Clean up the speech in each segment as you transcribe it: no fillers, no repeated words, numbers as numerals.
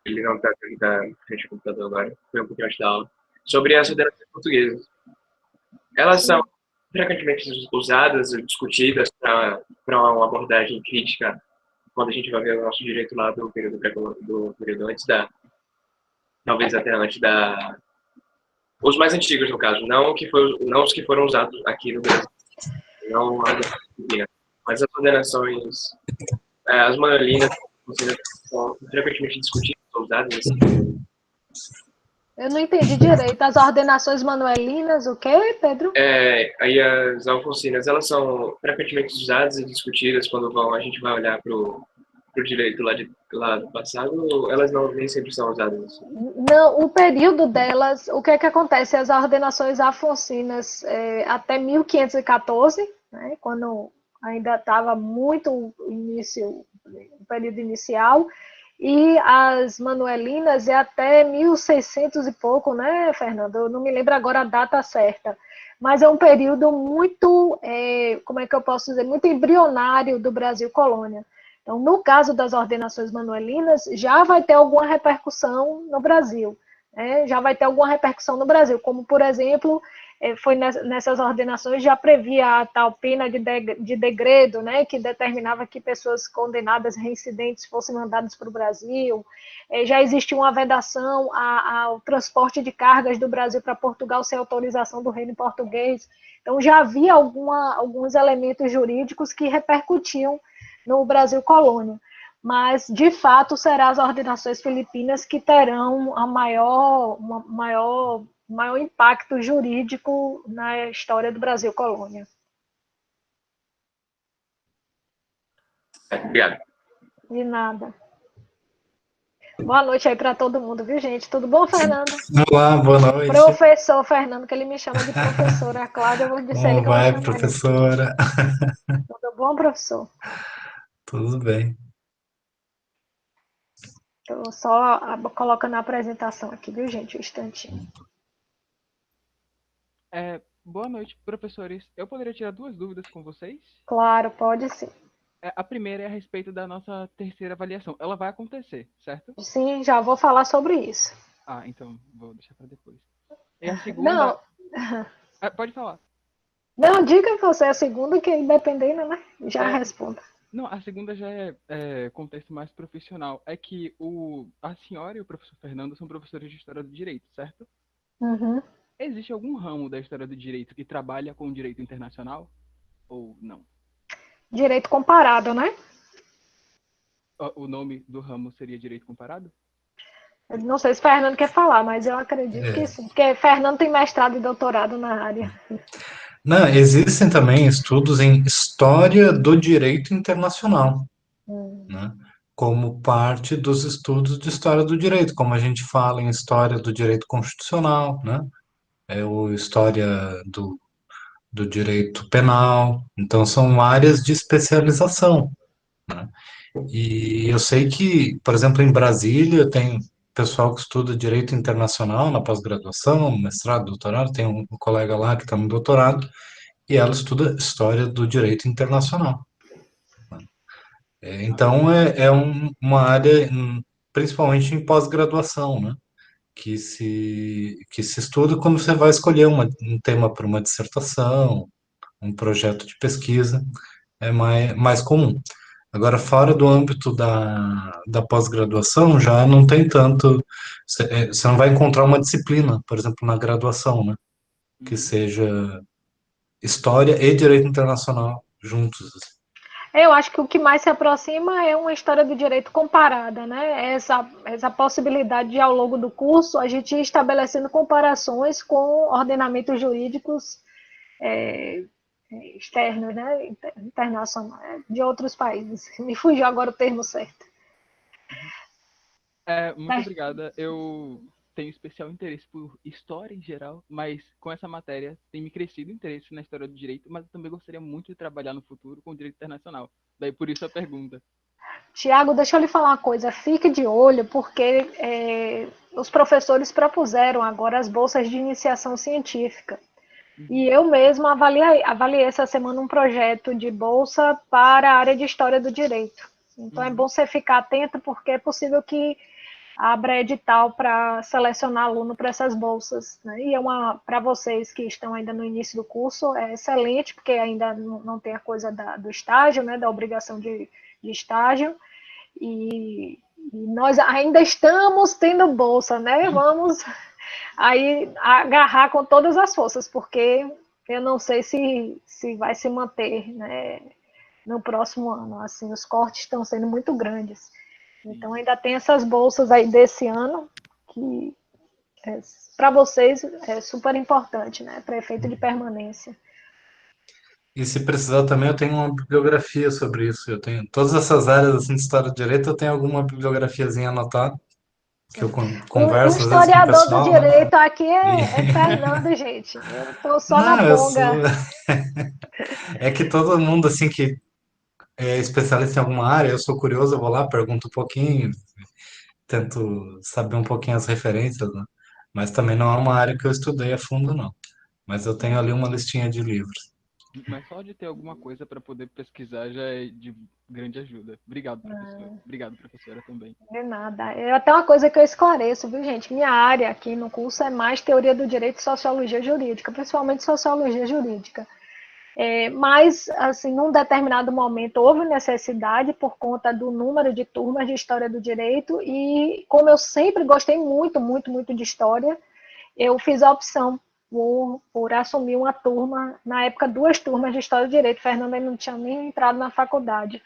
Ele não está aqui na frente do computador agora, foi um pouquinho antes da aula, sobre as ordenações portuguesas. Elas são Sim. frequentemente usadas e discutidas para uma abordagem crítica quando a gente vai ver o nosso direito lá do período, do período antes da, talvez até antes da, os mais antigos no caso, não os que foram usados aqui no Brasil, não a Argentina, mas as ordenações, as manuelinas são frequentemente discutidas, são usadas assim. Eu não entendi direito. As ordenações manuelinas, o quê, Pedro? Aí as alfonsinas, elas são frequentemente usadas e discutidas quando a gente vai olhar para o direito lá do passado, elas não nem sempre são usadas assim. Não, o período delas, o que é que acontece? As ordenações afonsinas até 1514, né, quando ainda estava muito início, o período inicial, e as manuelinas é até 1600 e pouco, né, Fernando? Eu não me lembro agora a data certa, mas é um período muito, como é que eu posso dizer, muito embrionário do Brasil colônia. Então, no caso das ordenações manuelinas, já vai ter alguma repercussão no Brasil, né? Já vai ter alguma repercussão no Brasil, como, por exemplo, foi nessas ordenações já previa a tal pena de degredo, né, que determinava que pessoas condenadas reincidentes fossem mandadas para o Brasil. Já existia uma vedação ao transporte de cargas do Brasil para Portugal sem autorização do reino português. Então, já havia alguns elementos jurídicos que repercutiam no Brasil colônia. Mas, de fato, serão as ordenações filipinas que terão maior impacto jurídico na história do Brasil colônia. Obrigado. De nada. Boa noite aí para todo mundo, viu, gente? Tudo bom, Fernando? Olá, boa noite. Professor Fernando, que ele me chama de professora. A Cláudia, eu vou dizer ele Como que eu vou vai, chamar ele assim. professora? Tudo bom, professor? Tudo bem. Estou só colocando a apresentação aqui, viu, gente? Um instantinho. Boa noite, professores. Eu poderia tirar duas dúvidas com vocês? Claro, pode sim. A primeira é a respeito da nossa terceira avaliação. Ela vai acontecer, certo? Sim, já vou falar sobre isso. Então vou deixar para depois. E a segunda... Não, pode falar. não, diga você a segunda, que dependendo, né? Já responda. Não, a segunda já é contexto mais profissional. É que a senhora e o professor Fernando são professores de História do Direito, certo? Uhum. Existe algum ramo da História do Direito que trabalha com direito internacional? Ou não? Direito comparado, né? O nome do ramo seria Direito Comparado? Eu não sei se Fernando quer falar, mas eu acredito que sim. Porque Fernando tem mestrado e doutorado na área. Não, existem também estudos em História do Direito Internacional, né? Como parte dos estudos de História do Direito, como a gente fala em História do Direito Constitucional, né? Ou História do Direito Penal. Então, são áreas de especialização, né? E eu sei que, por exemplo, em Brasília tem pessoal que estuda direito internacional na pós-graduação, mestrado, doutorado. Tem um colega lá que está no doutorado e ela estuda história do direito internacional. Então uma área, principalmente em pós-graduação, né? Que se estuda quando você vai escolher um tema para uma dissertação, um projeto de pesquisa, é mais comum. Agora, fora do âmbito da pós-graduação, já não tem tanto. Você não vai encontrar uma disciplina, por exemplo, na graduação, né? Que seja história e direito internacional juntos, assim. Eu acho que o que mais se aproxima é uma história do direito comparada, né? Essa possibilidade de, ao longo do curso, a gente ir estabelecendo comparações com ordenamentos jurídicos externos, né? Internacionais, de outros países. Me fugiu agora o termo certo. Muito obrigada. Eu tenho especial interesse por história em geral, mas com essa matéria tem me crescido o interesse na história do direito, mas eu também gostaria muito de trabalhar no futuro com o direito internacional. Daí por isso a pergunta. Tiago, deixa eu lhe falar uma coisa. Fique de olho, porque os professores propuseram agora as bolsas de iniciação científica. E eu mesma avaliei essa semana um projeto de bolsa para a área de História do Direito. Então é bom você ficar atento, porque é possível que abra edital para selecionar aluno para essas bolsas, né? E para vocês que estão ainda no início do curso, é excelente, porque ainda não tem a coisa do estágio, né? Da obrigação de estágio, e nós ainda estamos tendo bolsa, né? Vamos aí agarrar com todas as forças, porque eu não sei se vai se manter, né, no próximo ano. Assim, os cortes estão sendo muito grandes. Então, ainda tem essas bolsas aí desse ano, que para vocês é super importante, né, para efeito de permanência. E se precisar também, eu tenho uma bibliografia sobre isso. Eu tenho todas essas áreas assim, de história do direito, eu tenho alguma bibliografiazinha anotada, que eu O converso às vezes com o historiador do pessoal, né? direito aqui E... é Fernando, gente. Eu estou só na Não, eu sou... ponga. É que todo mundo, assim, que é especialista em alguma área, eu sou curioso, eu vou lá, pergunto um pouquinho, tento saber um pouquinho as referências, né? Mas também não é uma área que eu estudei a fundo, não. Mas eu tenho ali uma listinha de livros. Mas só de ter alguma coisa para poder pesquisar já é de grande ajuda. Obrigado, professor. Obrigado, professora, também. De nada. É até uma coisa que eu esclareço, viu, gente? Minha área aqui no curso é mais teoria do direito e sociologia jurídica, principalmente sociologia jurídica. Mas, assim, num determinado momento houve necessidade por conta do número de turmas de história do direito e, como eu sempre gostei muito, muito, muito de história, eu fiz a opção por assumir uma turma, na época 2 turmas de história do direito. Fernanda ainda não tinha nem entrado na faculdade.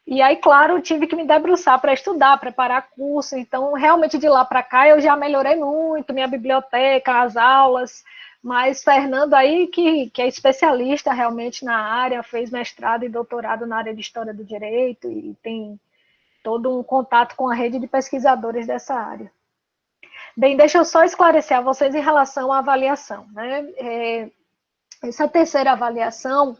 E aí, claro, tive que me debruçar para estudar, preparar curso. Então, realmente, de lá para cá, eu já melhorei muito minha biblioteca, as aulas. Mas Fernando aí, que é especialista realmente na área, fez mestrado e doutorado na área de História do Direito e tem todo um contato com a rede de pesquisadores dessa área. Bem, deixa eu só esclarecer a vocês em relação à avaliação, né? Essa terceira avaliação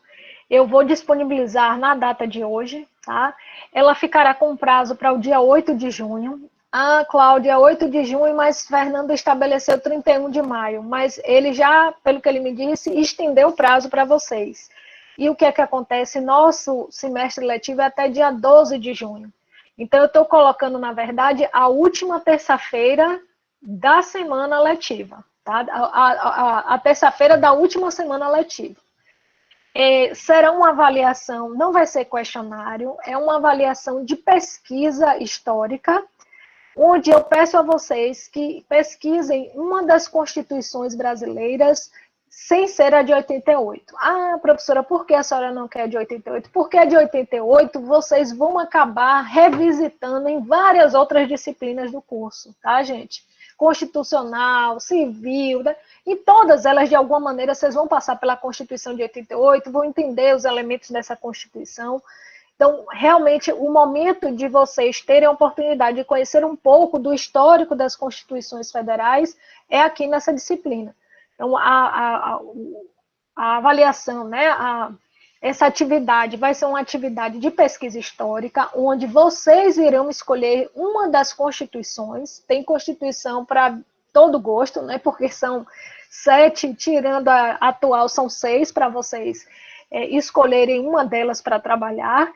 eu vou disponibilizar na data de hoje, tá? Ela ficará com prazo para o dia 8 de junho. Ah, Cláudia, 8 de junho, mas Fernando estabeleceu 31 de maio. Mas ele já, pelo que ele me disse, estendeu o prazo para vocês. E o que é que acontece? Nosso semestre letivo é até dia 12 de junho. Então, eu estou colocando, na verdade, a última terça-feira da semana letiva, tá? A terça-feira da última semana letiva. Será uma avaliação, não vai ser questionário, é uma avaliação de pesquisa histórica, onde eu peço a vocês que pesquisem uma das constituições brasileiras sem ser a de 88. Ah, professora, por que a senhora não quer a de 88? Porque a de 88 vocês vão acabar revisitando em várias outras disciplinas do curso, tá, gente? Constitucional, civil, né? E todas elas, de alguma maneira, vocês vão passar pela Constituição de 88, vão entender os elementos dessa Constituição. Então, realmente, o momento de vocês terem a oportunidade de conhecer um pouco do histórico das constituições federais é aqui nessa disciplina. Então, a avaliação, né, essa atividade vai ser uma atividade de pesquisa histórica, onde vocês irão escolher uma das constituições. Tem constituição para todo gosto, né, porque são 7, tirando a atual, são 6 para vocês escolherem uma delas para trabalhar.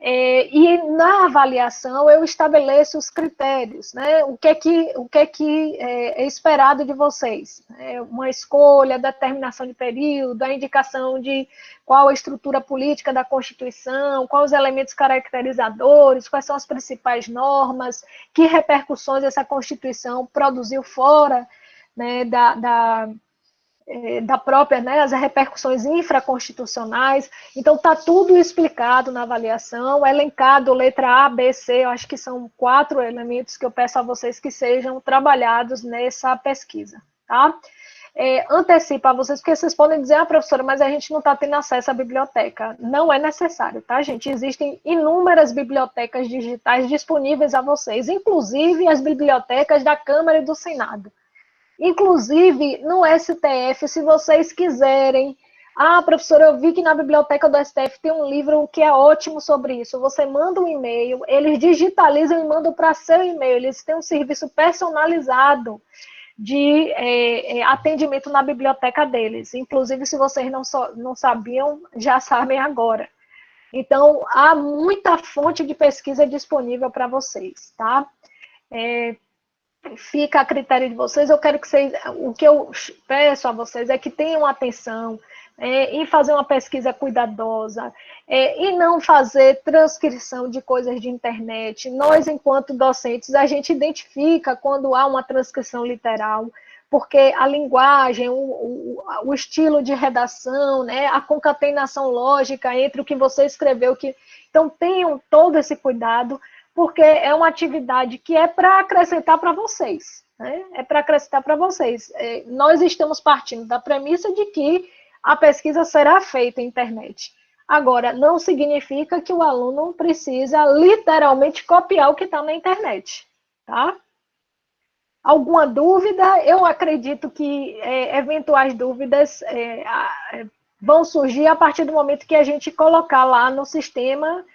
E na avaliação eu estabeleço os critérios, né? O que é esperado de vocês? Uma escolha, determinação de período, a indicação de qual a estrutura política da Constituição, quais os elementos caracterizadores, quais são as principais normas, que repercussões essa Constituição produziu fora, né, da própria, né, as repercussões infraconstitucionais. Então, está tudo explicado na avaliação, elencado letra A, B, C, eu acho que são 4 elementos que eu peço a vocês que sejam trabalhados nessa pesquisa, tá? Antecipa a vocês, porque vocês podem dizer, professora, mas a gente não está tendo acesso à biblioteca. Não é necessário, tá, gente? Existem inúmeras bibliotecas digitais disponíveis a vocês, inclusive as bibliotecas da Câmara e do Senado. Inclusive, no STF, se vocês quiserem... Ah, professora, eu vi que na biblioteca do STF tem um livro que é ótimo sobre isso. Você manda um e-mail, eles digitalizam e mandam para seu e-mail. Eles têm um serviço personalizado de atendimento na biblioteca deles. Inclusive, se vocês não sabiam, já sabem agora. Então, há muita fonte de pesquisa disponível para vocês, tá? fica a critério de vocês. Eu quero que vocês, o que eu peço a vocês é que tenham atenção em fazer uma pesquisa cuidadosa, e não fazer transcrição de coisas de internet. Nós, enquanto docentes, a gente identifica quando há uma transcrição literal, porque a linguagem, o estilo de redação, né, a concatenação lógica entre o que você escreveu, então tenham todo esse cuidado, porque é uma atividade que é para acrescentar para vocês, né? É para acrescentar para vocês. Nós estamos partindo da premissa de que a pesquisa será feita na internet. Agora, não significa que o aluno precisa literalmente copiar o que está na internet, tá? Alguma dúvida? Eu acredito que eventuais dúvidas vão surgir a partir do momento que a gente colocar lá no sistema,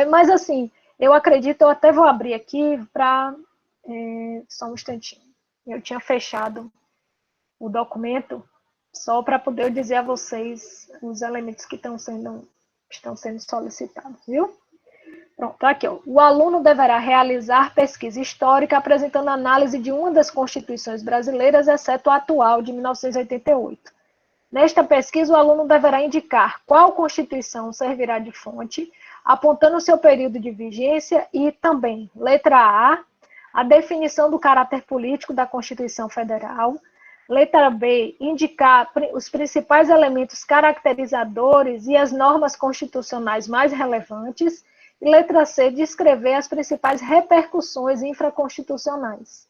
mas assim, eu acredito, eu até vou abrir aqui para... só um instantinho. Eu tinha fechado o documento só para poder dizer a vocês os elementos que estão sendo solicitados, viu? Pronto, aqui, ó. O aluno deverá realizar pesquisa histórica apresentando análise de uma das constituições brasileiras, exceto a atual, de 1988. Nesta pesquisa, o aluno deverá indicar qual Constituição servirá de fonte, apontando seu período de vigência e também, letra A definição do caráter político da Constituição Federal. Letra B, indicar os principais elementos caracterizadores e as normas constitucionais mais relevantes. E letra C, descrever as principais repercussões infraconstitucionais.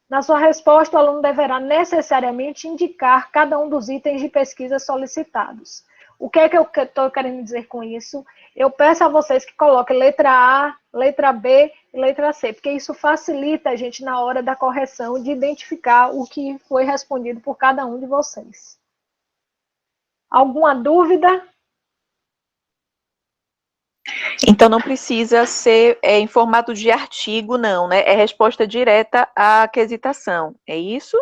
Na sua resposta, o aluno deverá necessariamente indicar cada um dos itens de pesquisa solicitados. O que é que eu estou querendo dizer com isso? Eu peço a vocês que coloquem letra A, letra B e letra C, porque isso facilita a gente na hora da correção de identificar o que foi respondido por cada um de vocês. Alguma dúvida? Então, não precisa ser em formato de artigo, não, né? É resposta direta à quesitação, é isso?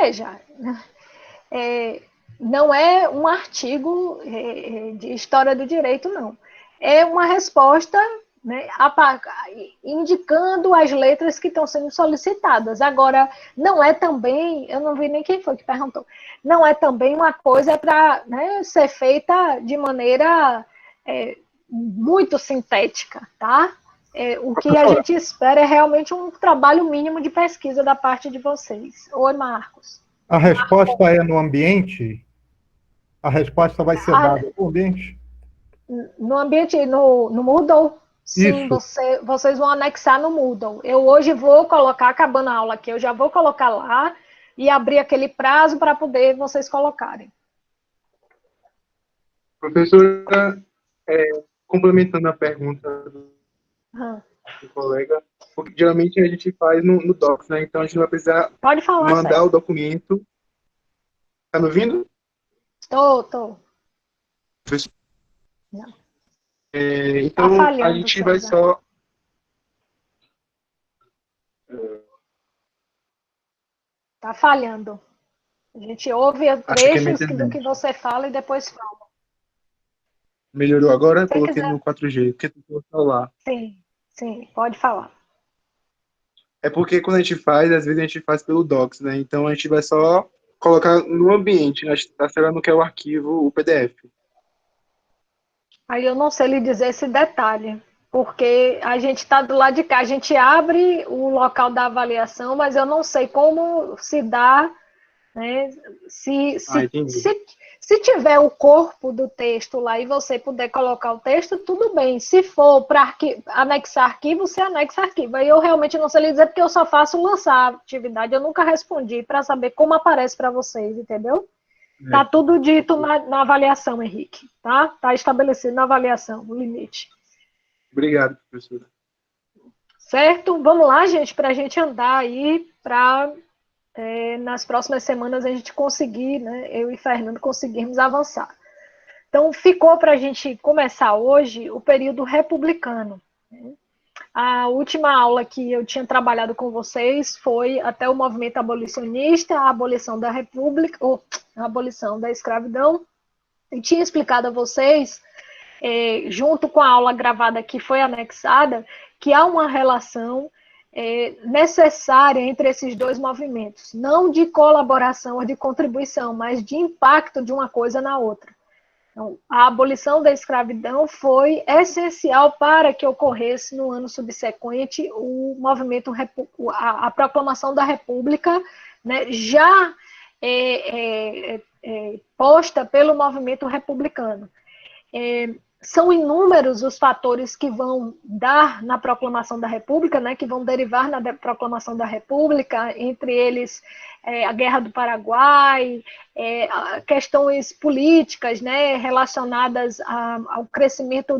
Veja, não é um artigo de história do direito, não. É uma resposta, né, indicando as letras que estão sendo solicitadas. Agora, não é também, eu não vi nem quem foi que perguntou, não é também uma coisa para, né, ser feita de maneira muito sintética, tá? O que a gente espera é realmente um trabalho mínimo de pesquisa da parte de vocês. Oi, Marcos. A resposta é no ambiente? A resposta vai ser dada no ambiente? No ambiente, no Moodle? Sim, vocês vão anexar no Moodle. Eu hoje vou colocar, acabando a aula aqui, eu já vou colocar lá e abrir aquele prazo para poder vocês colocarem. Professora, complementando a pergunta do colega, porque geralmente a gente faz no Docs, né? Então a gente vai precisar mandar o documento. Tá me ouvindo? Tô. Não. Então a gente vai só... Tá falhando. A gente ouve trechos do que você fala e depois fala. Melhorou agora? Coloquei no 4G, porque tem que falar. Sim, pode falar. É porque quando a gente faz, às vezes a gente faz pelo Docs, né? Então a gente vai só colocar no ambiente, né? A senhora não quer o arquivo, o PDF. Aí eu não sei lhe dizer esse detalhe, porque a gente está do lado de cá, a gente abre o local da avaliação, mas eu não sei como se dá, né? Se tiver o corpo do texto lá e você puder colocar o texto, tudo bem. Se for para anexar arquivo, você anexa arquivo. Aí eu realmente não sei lhe dizer, porque eu só faço lançar a atividade. Eu nunca respondi para saber como aparece para vocês, entendeu? Tá tudo dito na avaliação, Henrique. Tá estabelecido na avaliação, o limite. Obrigado, professora. Certo? Vamos lá, gente, para a gente andar aí para... nas próximas semanas a gente conseguir, né, eu e Fernando conseguirmos avançar. Então, ficou para a gente começar hoje o período republicano. Né? A última aula que eu tinha trabalhado com vocês foi até o movimento abolicionista, a abolição da república, ou a abolição da escravidão, e tinha explicado a vocês, junto com a aula gravada que foi anexada, que há uma relação necessária entre esses dois movimentos, não de colaboração ou de contribuição, mas de impacto de uma coisa na outra. Então, a abolição da escravidão foi essencial para que ocorresse no ano subsequente o movimento, a proclamação da República, né, já posta pelo movimento republicano. São inúmeros os fatores que vão dar na proclamação da República, né, que vão derivar na proclamação da República, entre eles a Guerra do Paraguai, questões políticas, né, relacionadas ao crescimento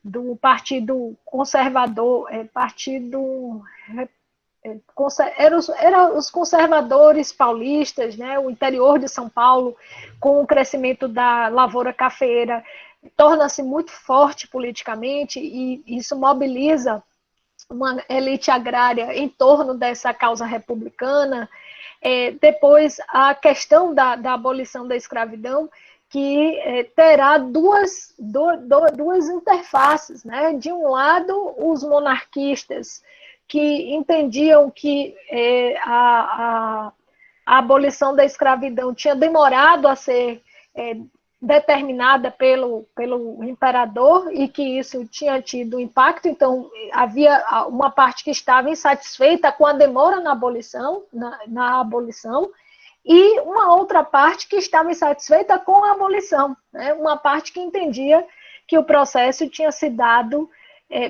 do Partido Conservador, eram os conservadores paulistas, né, o interior de São Paulo, com o crescimento da lavoura cafeeira, torna-se muito forte politicamente, e isso mobiliza uma elite agrária em torno dessa causa republicana. Depois, a questão da abolição da escravidão, que terá duas interfaces, né? De um lado, os monarquistas, que entendiam que a abolição da escravidão tinha demorado a ser determinada pelo imperador, e que isso tinha tido impacto. Então havia uma parte que estava insatisfeita com a demora na abolição, e uma outra parte que estava insatisfeita com a abolição, né? Uma parte que entendia que o processo tinha se dado,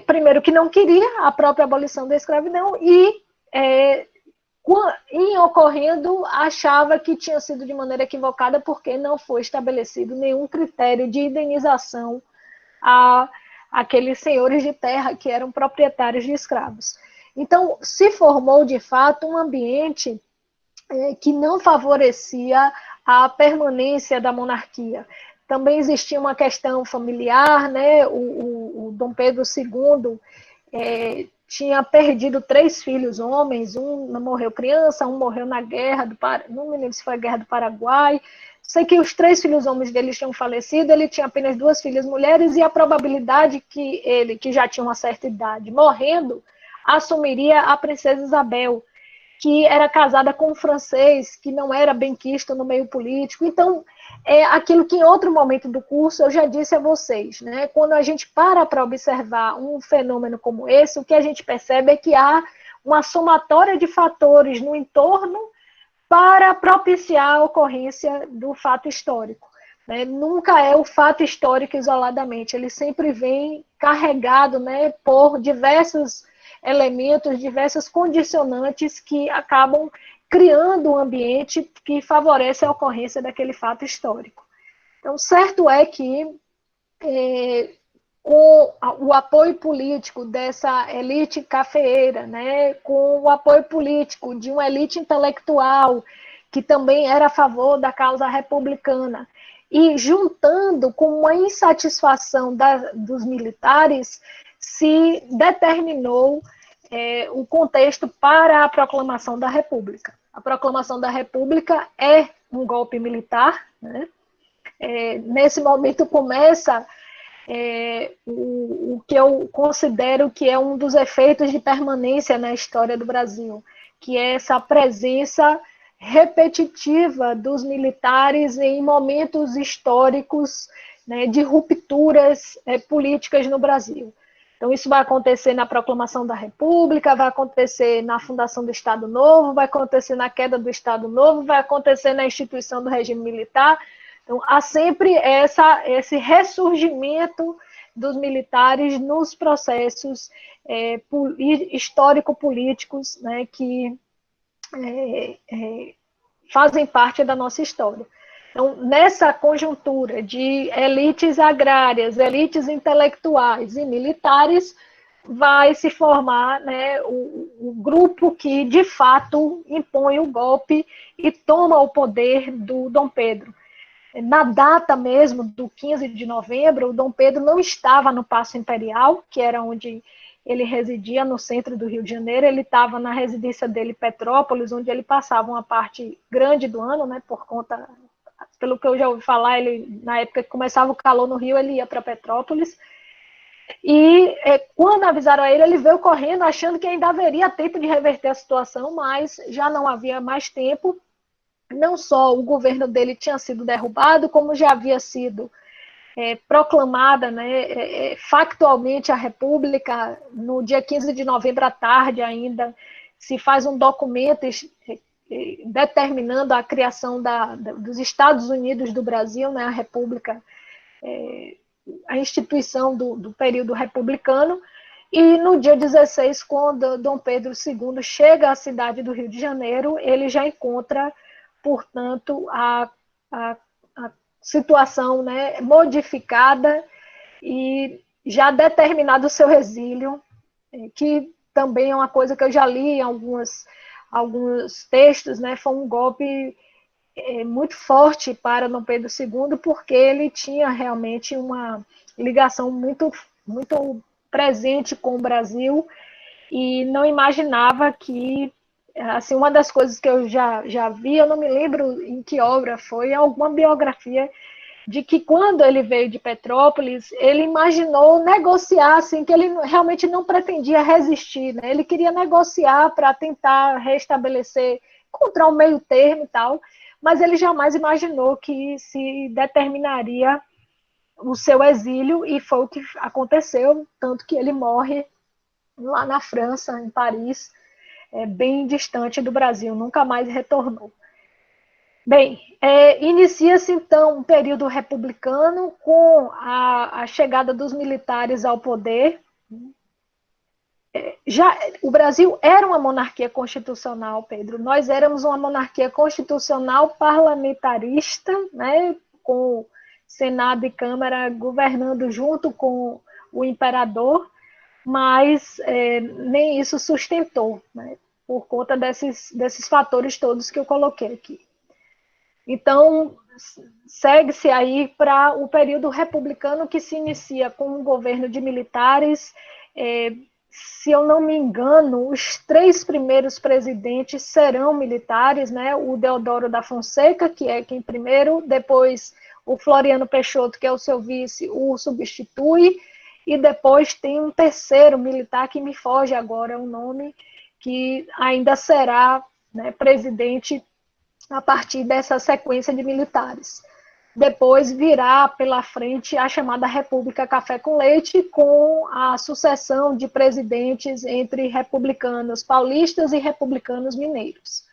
primeiro, que não queria a própria abolição da escravidão, e em ocorrendo, achava que tinha sido de maneira equivocada, porque não foi estabelecido nenhum critério de indenização àqueles senhores de terra que eram proprietários de escravos. Então, se formou, de fato, um ambiente que não favorecia a permanência da monarquia. Também existia uma questão familiar, né? O Dom Pedro II tinha perdido 3 filhos homens, um morreu criança, um morreu na guerra não me lembro se foi a Guerra do Paraguai. Sei que os 3 filhos homens dele tinham falecido, ele tinha apenas 2 filhas mulheres, e a probabilidade que ele, que já tinha uma certa idade, morrendo, assumiria a princesa Isabel, que era casada com um francês, que não era benquisto no meio político. Então, aquilo que em outro momento do curso eu já disse a vocês, né? Quando a gente para observar um fenômeno como esse, o que a gente percebe é que há uma somatória de fatores no entorno para propiciar a ocorrência do fato histórico, né? Nunca é o fato histórico isoladamente, ele sempre vem carregado, né, por diversos elementos, diversas condicionantes que acabam criando um ambiente que favorece a ocorrência daquele fato histórico. Então, certo é que com o apoio político dessa elite cafeeira, né, com o apoio político de uma elite intelectual que também era a favor da causa republicana, e juntando com uma insatisfação dos militares, se determinou o contexto para a proclamação da República. A proclamação da República é um golpe militar, né? Nesse momento começa o que eu considero que é um dos efeitos de permanência na história do Brasil, que é essa presença repetitiva dos militares em momentos históricos, né, de rupturas políticas no Brasil. Então, isso vai acontecer na proclamação da República, vai acontecer na fundação do Estado Novo, vai acontecer na queda do Estado Novo, vai acontecer na instituição do regime militar. Então, há sempre esse ressurgimento dos militares nos processos histórico-políticos, né, que fazem parte da nossa história. Então, nessa conjuntura de elites agrárias, elites intelectuais e militares, vai se formar, né, o grupo que, de fato, impõe o golpe e toma o poder do Dom Pedro. Na data mesmo do 15 de novembro, o Dom Pedro não estava no Paço Imperial, que era onde ele residia, no centro do Rio de Janeiro. Ele estava na residência dele, Petrópolis, onde ele passava uma parte grande do ano, né, por conta... Pelo que eu já ouvi falar, ele, na época que começava o calor no Rio, ele ia para Petrópolis. E quando avisaram a ele, ele veio correndo, achando que ainda haveria tempo de reverter a situação, mas já não havia mais tempo. Não só o governo dele tinha sido derrubado, como já havia sido proclamada, né, factualmente a República. No dia 15 de novembro à tarde ainda se faz um documento determinando a criação dos Estados Unidos do Brasil, né, a República, a instituição do período republicano. E no dia 16, quando Dom Pedro II chega à cidade do Rio de Janeiro, ele já encontra, portanto, a situação, né, modificada e já determinado o seu exílio, que também é uma coisa que eu já li em alguns textos, né, foi um golpe muito forte para Dom Pedro II, porque ele tinha realmente uma ligação muito, muito presente com o Brasil e não imaginava que, assim, uma das coisas que eu já vi, eu não me lembro em que obra foi, alguma biografia, de que quando ele veio de Petrópolis, ele imaginou negociar, assim, que ele realmente não pretendia resistir, né? Ele queria negociar para tentar restabelecer, encontrar um meio termo e tal, mas ele jamais imaginou que se determinaria o seu exílio, e foi o que aconteceu, tanto que ele morre lá na França, em Paris, bem distante do Brasil, nunca mais retornou. Bem, inicia-se então um período republicano com a chegada dos militares ao poder. O Brasil era uma monarquia constitucional, Pedro. Nós éramos uma monarquia constitucional parlamentarista, né, com Senado e Câmara governando junto com o imperador, mas nem isso sustentou, né, por conta desses fatores todos que eu coloquei aqui. Então, segue-se aí para o período republicano, que se inicia com um governo de militares. Se eu não me engano, os 3 primeiros presidentes serão militares, né? O Deodoro da Fonseca, que é quem primeiro, depois o Floriano Peixoto, que é o seu vice, o substitui, e depois tem um terceiro militar, que me foge agora o nome, que ainda será, né, presidente a partir dessa sequência de militares. Depois virá pela frente a chamada República Café com Leite, com a sucessão de presidentes entre republicanos paulistas e republicanos mineiros.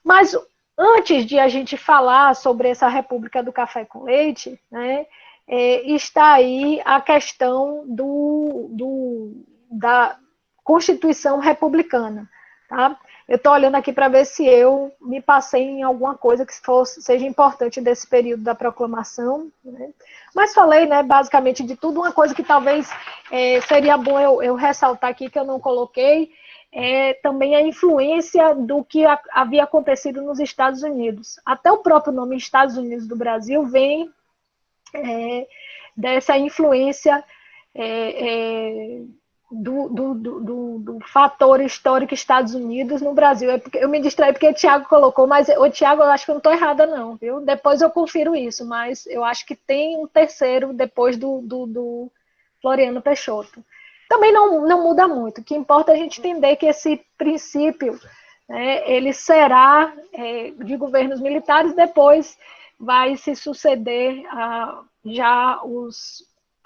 Mas antes de a gente falar sobre essa República do Café com Leite, né, está aí a questão da Constituição Republicana, tá? Eu estou olhando aqui para ver se eu me passei em alguma coisa que seja importante desse período da proclamação, né? Mas falei, né, basicamente de tudo. Uma coisa que talvez seria bom eu ressaltar aqui, que eu não coloquei, também a influência do que havia acontecido nos Estados Unidos. Até o próprio nome Estados Unidos do Brasil vem dessa influência do fator histórico Estados Unidos no Brasil. Eu me distraí porque o Tiago colocou, mas o Tiago, eu acho que eu não estou errada não, viu? Depois eu confiro isso, mas eu acho que tem um terceiro depois do Floriano Peixoto. Também não muda muito. O que importa é a gente entender que esse princípio, né, ele será de governos militares, depois vai se suceder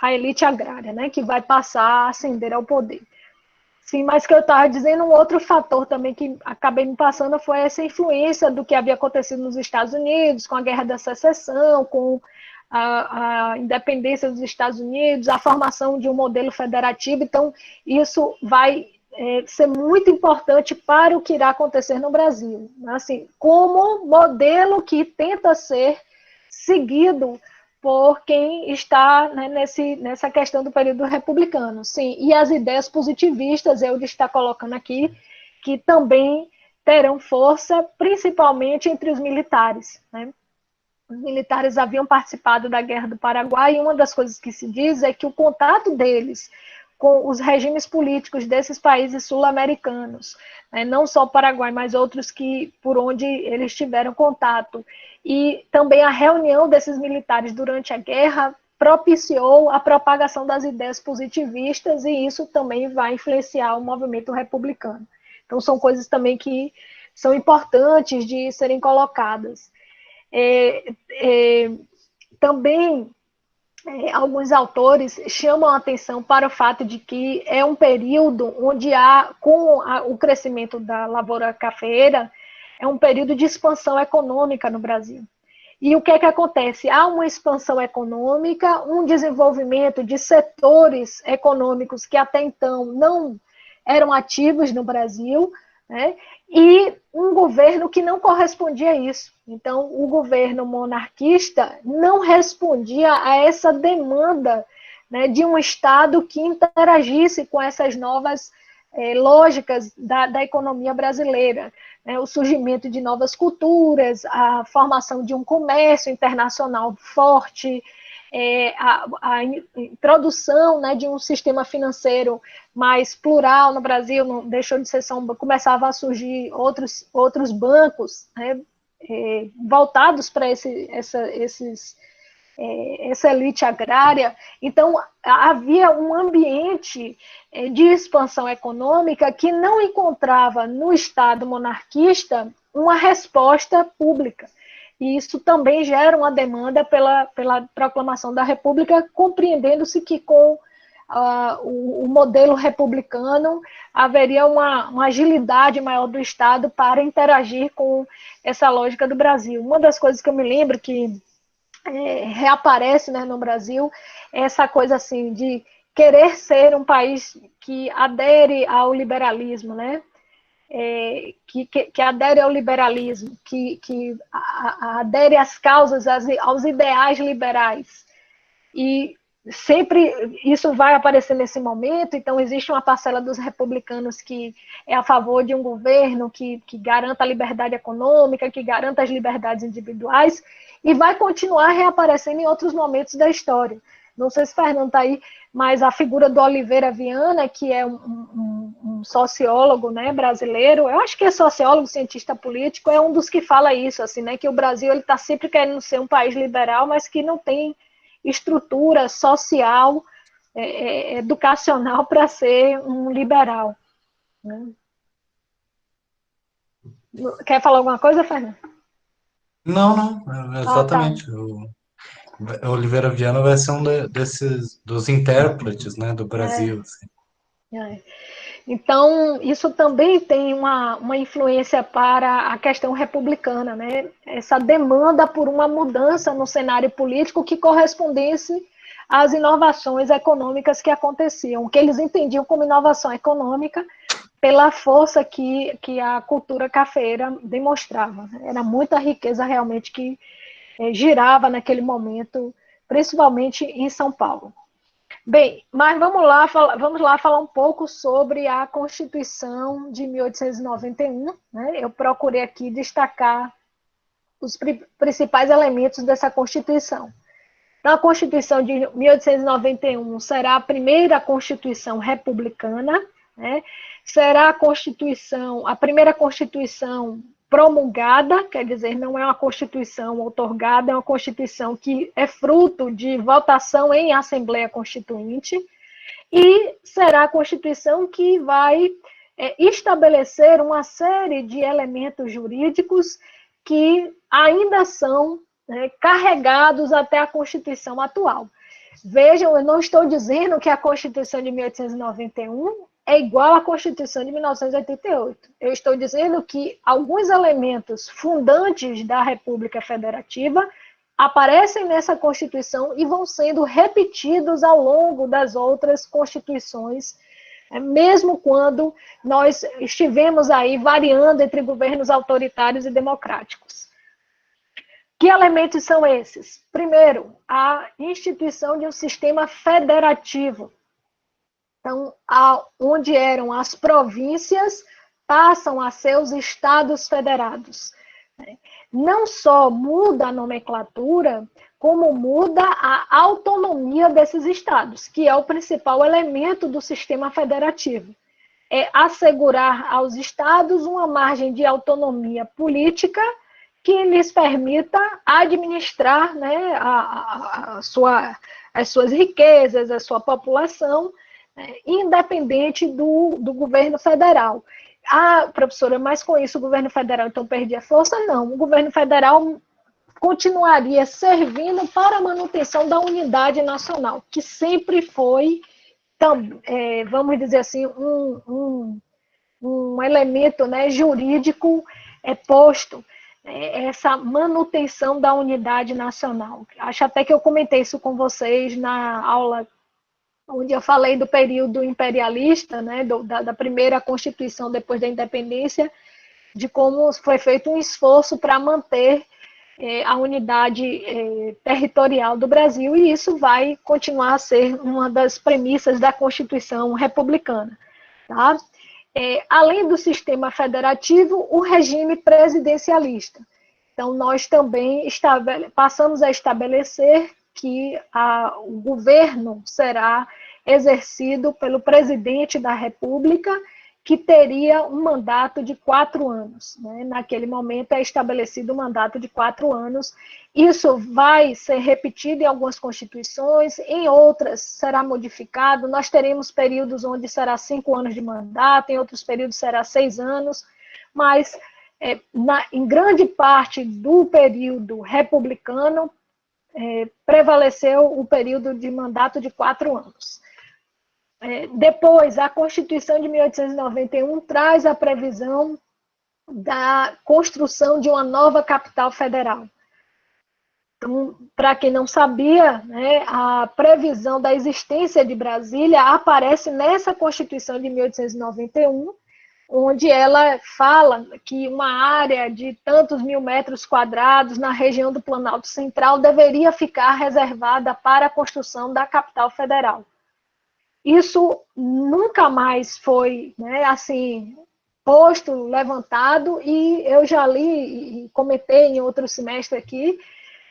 a elite agrária, né, que vai passar a ascender ao poder. Sim, mas que eu estava dizendo, um outro fator também que acabei me passando foi essa influência do que havia acontecido nos Estados Unidos, com a Guerra da Secessão, com a independência dos Estados Unidos, a formação de um modelo federativo. Então, isso vai ser muito importante para o que irá acontecer no Brasil, assim, como modelo que tenta ser seguido por quem está, né, nessa questão do período republicano. Sim, e as ideias positivistas, eu estou colocando aqui, que também terão força, principalmente entre os militares, né? Os militares haviam participado da Guerra do Paraguai, e uma das coisas que se diz é que o contato deles com os regimes políticos desses países sul-americanos, né, não só o Paraguai, mas outros por onde eles tiveram contato, e também a reunião desses militares durante a guerra propiciou a propagação das ideias positivistas, e isso também vai influenciar o movimento republicano. Então, são coisas também que são importantes de serem colocadas. Também, alguns autores chamam a atenção para o fato de que é um período onde com o crescimento da lavoura cafeeira, é um período de expansão econômica no Brasil. E o que é que acontece? Há uma expansão econômica, um desenvolvimento de setores econômicos que até então não eram ativos no Brasil, né? E um governo que não correspondia a isso. Então, o governo monarquista não respondia a essa demanda, né, de um Estado que interagisse com essas novas lógicas da economia brasileira, né, o surgimento de novas culturas, a formação de um comércio internacional forte, a introdução, né, de um sistema financeiro mais plural no Brasil, não deixou de ser só começava a surgir outros bancos, né, voltados para essa elite agrária. Então, havia um ambiente de expansão econômica que não encontrava no Estado monarquista uma resposta pública. E isso também gera uma demanda pela proclamação da República, compreendendo-se que com o modelo republicano haveria uma agilidade maior do Estado para interagir com essa lógica do Brasil. Uma das coisas que eu me lembro que reaparece, né, no Brasil, é essa coisa assim de querer ser um país que adere ao liberalismo, né? Que adere ao liberalismo, que adere às causas, aos ideais liberais. E sempre isso vai aparecer nesse momento. Então, existe uma parcela dos republicanos que é a favor de um governo que garanta a liberdade econômica, que garanta as liberdades individuais, e vai continuar reaparecendo em outros momentos da história. Não sei se o Fernando está aí, mas a figura do Oliveira Viana, que é um sociólogo, né, brasileiro, eu acho que é sociólogo, cientista político, é um dos que fala isso, assim, né, que o Brasil está sempre querendo ser um país liberal, mas que não tem estrutura social, educacional para ser um liberal. Né? Quer falar alguma coisa, Fernando? Não, exatamente. Tá. O Oliveira Viana vai ser um dos intérpretes, né, do Brasil. Assim. Então, isso também tem uma influência para a questão republicana, né? Essa demanda por uma mudança no cenário político que correspondesse às inovações econômicas que aconteciam, que eles entendiam como inovação econômica pela força que a cultura cafeeira demonstrava. Era muita riqueza realmente que girava naquele momento, principalmente em São Paulo. Bem, mas vamos lá falar um pouco sobre a Constituição de 1891. Né? Eu procurei aqui destacar os principais elementos dessa Constituição. Então, a Constituição de 1891 será a primeira Constituição republicana, né? Será a primeira Constituição promulgada, quer dizer, não é uma Constituição outorgada, é uma Constituição que é fruto de votação em Assembleia Constituinte, e será a Constituição que vai estabelecer uma série de elementos jurídicos que ainda são carregados até a Constituição atual. Vejam, eu não estou dizendo que a Constituição de 1891 é igual à Constituição de 1988. Eu estou dizendo que alguns elementos fundantes da República Federativa aparecem nessa Constituição e vão sendo repetidos ao longo das outras constituições, mesmo quando nós estivemos aí variando entre governos autoritários e democráticos. Que elementos são esses? Primeiro, a instituição de um sistema federativo. Então, onde eram as províncias, passam a ser os estados federados. Não só muda a nomenclatura, como muda a autonomia desses estados, que é o principal elemento do sistema federativo. É assegurar aos estados uma margem de autonomia política que lhes permita administrar, né, as suas riquezas, a sua população, independente do governo federal. Ah, professora, mas com isso o governo federal então perdia força? Não, o governo federal continuaria servindo para a manutenção da unidade nacional, que sempre foi, vamos dizer assim, um elemento, né, jurídico posto, essa manutenção da unidade nacional. Acho até que eu comentei isso com vocês na aula onde eu falei do período imperialista, né, da primeira Constituição depois da independência, de como foi feito um esforço para manter a unidade territorial do Brasil, e isso vai continuar a ser uma das premissas da Constituição republicana. Tá? Além do sistema federativo, o regime presidencialista. Então, nós também passamos a estabelecer que o governo será exercido pelo presidente da República, que teria um mandato de 4 anos. Né? Naquele momento é estabelecido um mandato de 4 anos. Isso vai ser repetido em algumas constituições, em outras será modificado. Nós teremos períodos onde será 5 anos de mandato, em outros períodos será 6 anos, mas em grande parte do período republicano prevaleceu o período de mandato de 4 anos. Depois, a Constituição de 1891 traz a previsão da construção de uma nova capital federal. Então, para quem não sabia, né, a previsão da existência de Brasília aparece nessa Constituição de 1891, onde ela fala que uma área de tantos mil metros quadrados na região do Planalto Central deveria ficar reservada para a construção da capital federal. Isso nunca mais foi, né, assim, posto, levantado, e eu já li e comentei em outro semestre aqui,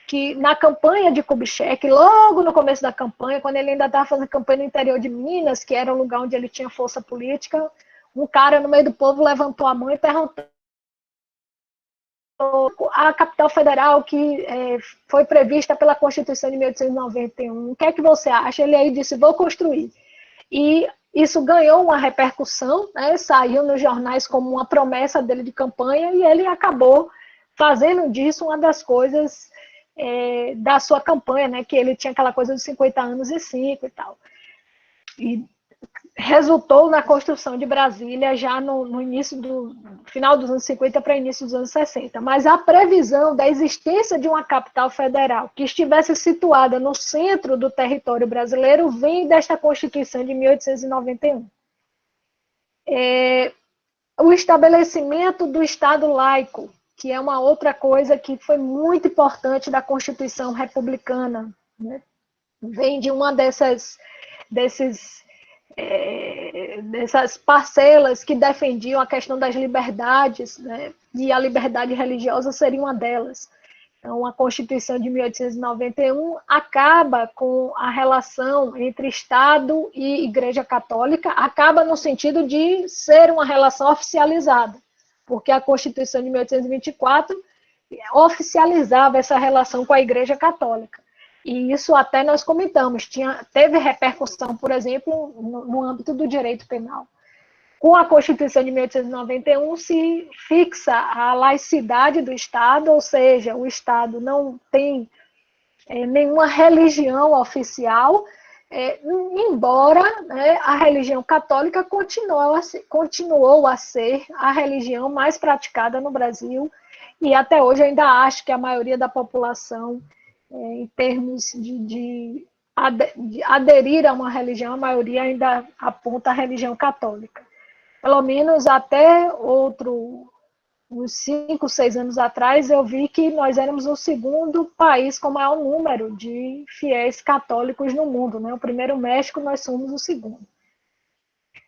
que na campanha de Kubitschek, logo no começo da campanha, quando ele ainda estava fazendo campanha no interior de Minas, que era um lugar onde ele tinha força política, um cara no meio do povo levantou a mão e perguntou a capital federal que foi prevista pela Constituição de 1891, o que é que você acha? Ele aí disse, vou construir. E isso ganhou uma repercussão, né? Saiu nos jornais como uma promessa dele de campanha, e ele acabou fazendo disso uma das coisas da sua campanha, né? Que ele tinha aquela coisa dos 50 anos e 5 e tal. E resultou na construção de Brasília já no início final dos anos 50 para início dos anos 60. Mas a previsão da existência de uma capital federal que estivesse situada no centro do território brasileiro vem desta Constituição de 1891. O estabelecimento do Estado laico, que é uma outra coisa que foi muito importante da Constituição republicana, né? Vem de uma dessas parcelas que defendiam a questão das liberdades, né? E a liberdade religiosa seria uma delas. Então, a Constituição de 1891 acaba com a relação entre Estado e Igreja Católica, acaba no sentido de ser uma relação oficializada, porque a Constituição de 1824 oficializava essa relação com a Igreja Católica. E isso até nós comentamos, teve repercussão, por exemplo, no âmbito do direito penal. Com a Constituição de 1891 se fixa a laicidade do Estado, ou seja, o Estado não tem nenhuma religião oficial, embora, né, a religião católica continuou a ser a religião mais praticada no Brasil, e até hoje eu ainda acho que a maioria da população, em termos de aderir a uma religião, a maioria ainda aponta a religião católica. Pelo menos até uns 5, 6 anos atrás, eu vi que nós éramos o segundo país com maior número de fiéis católicos no mundo, né? O primeiro, o México, nós somos o segundo.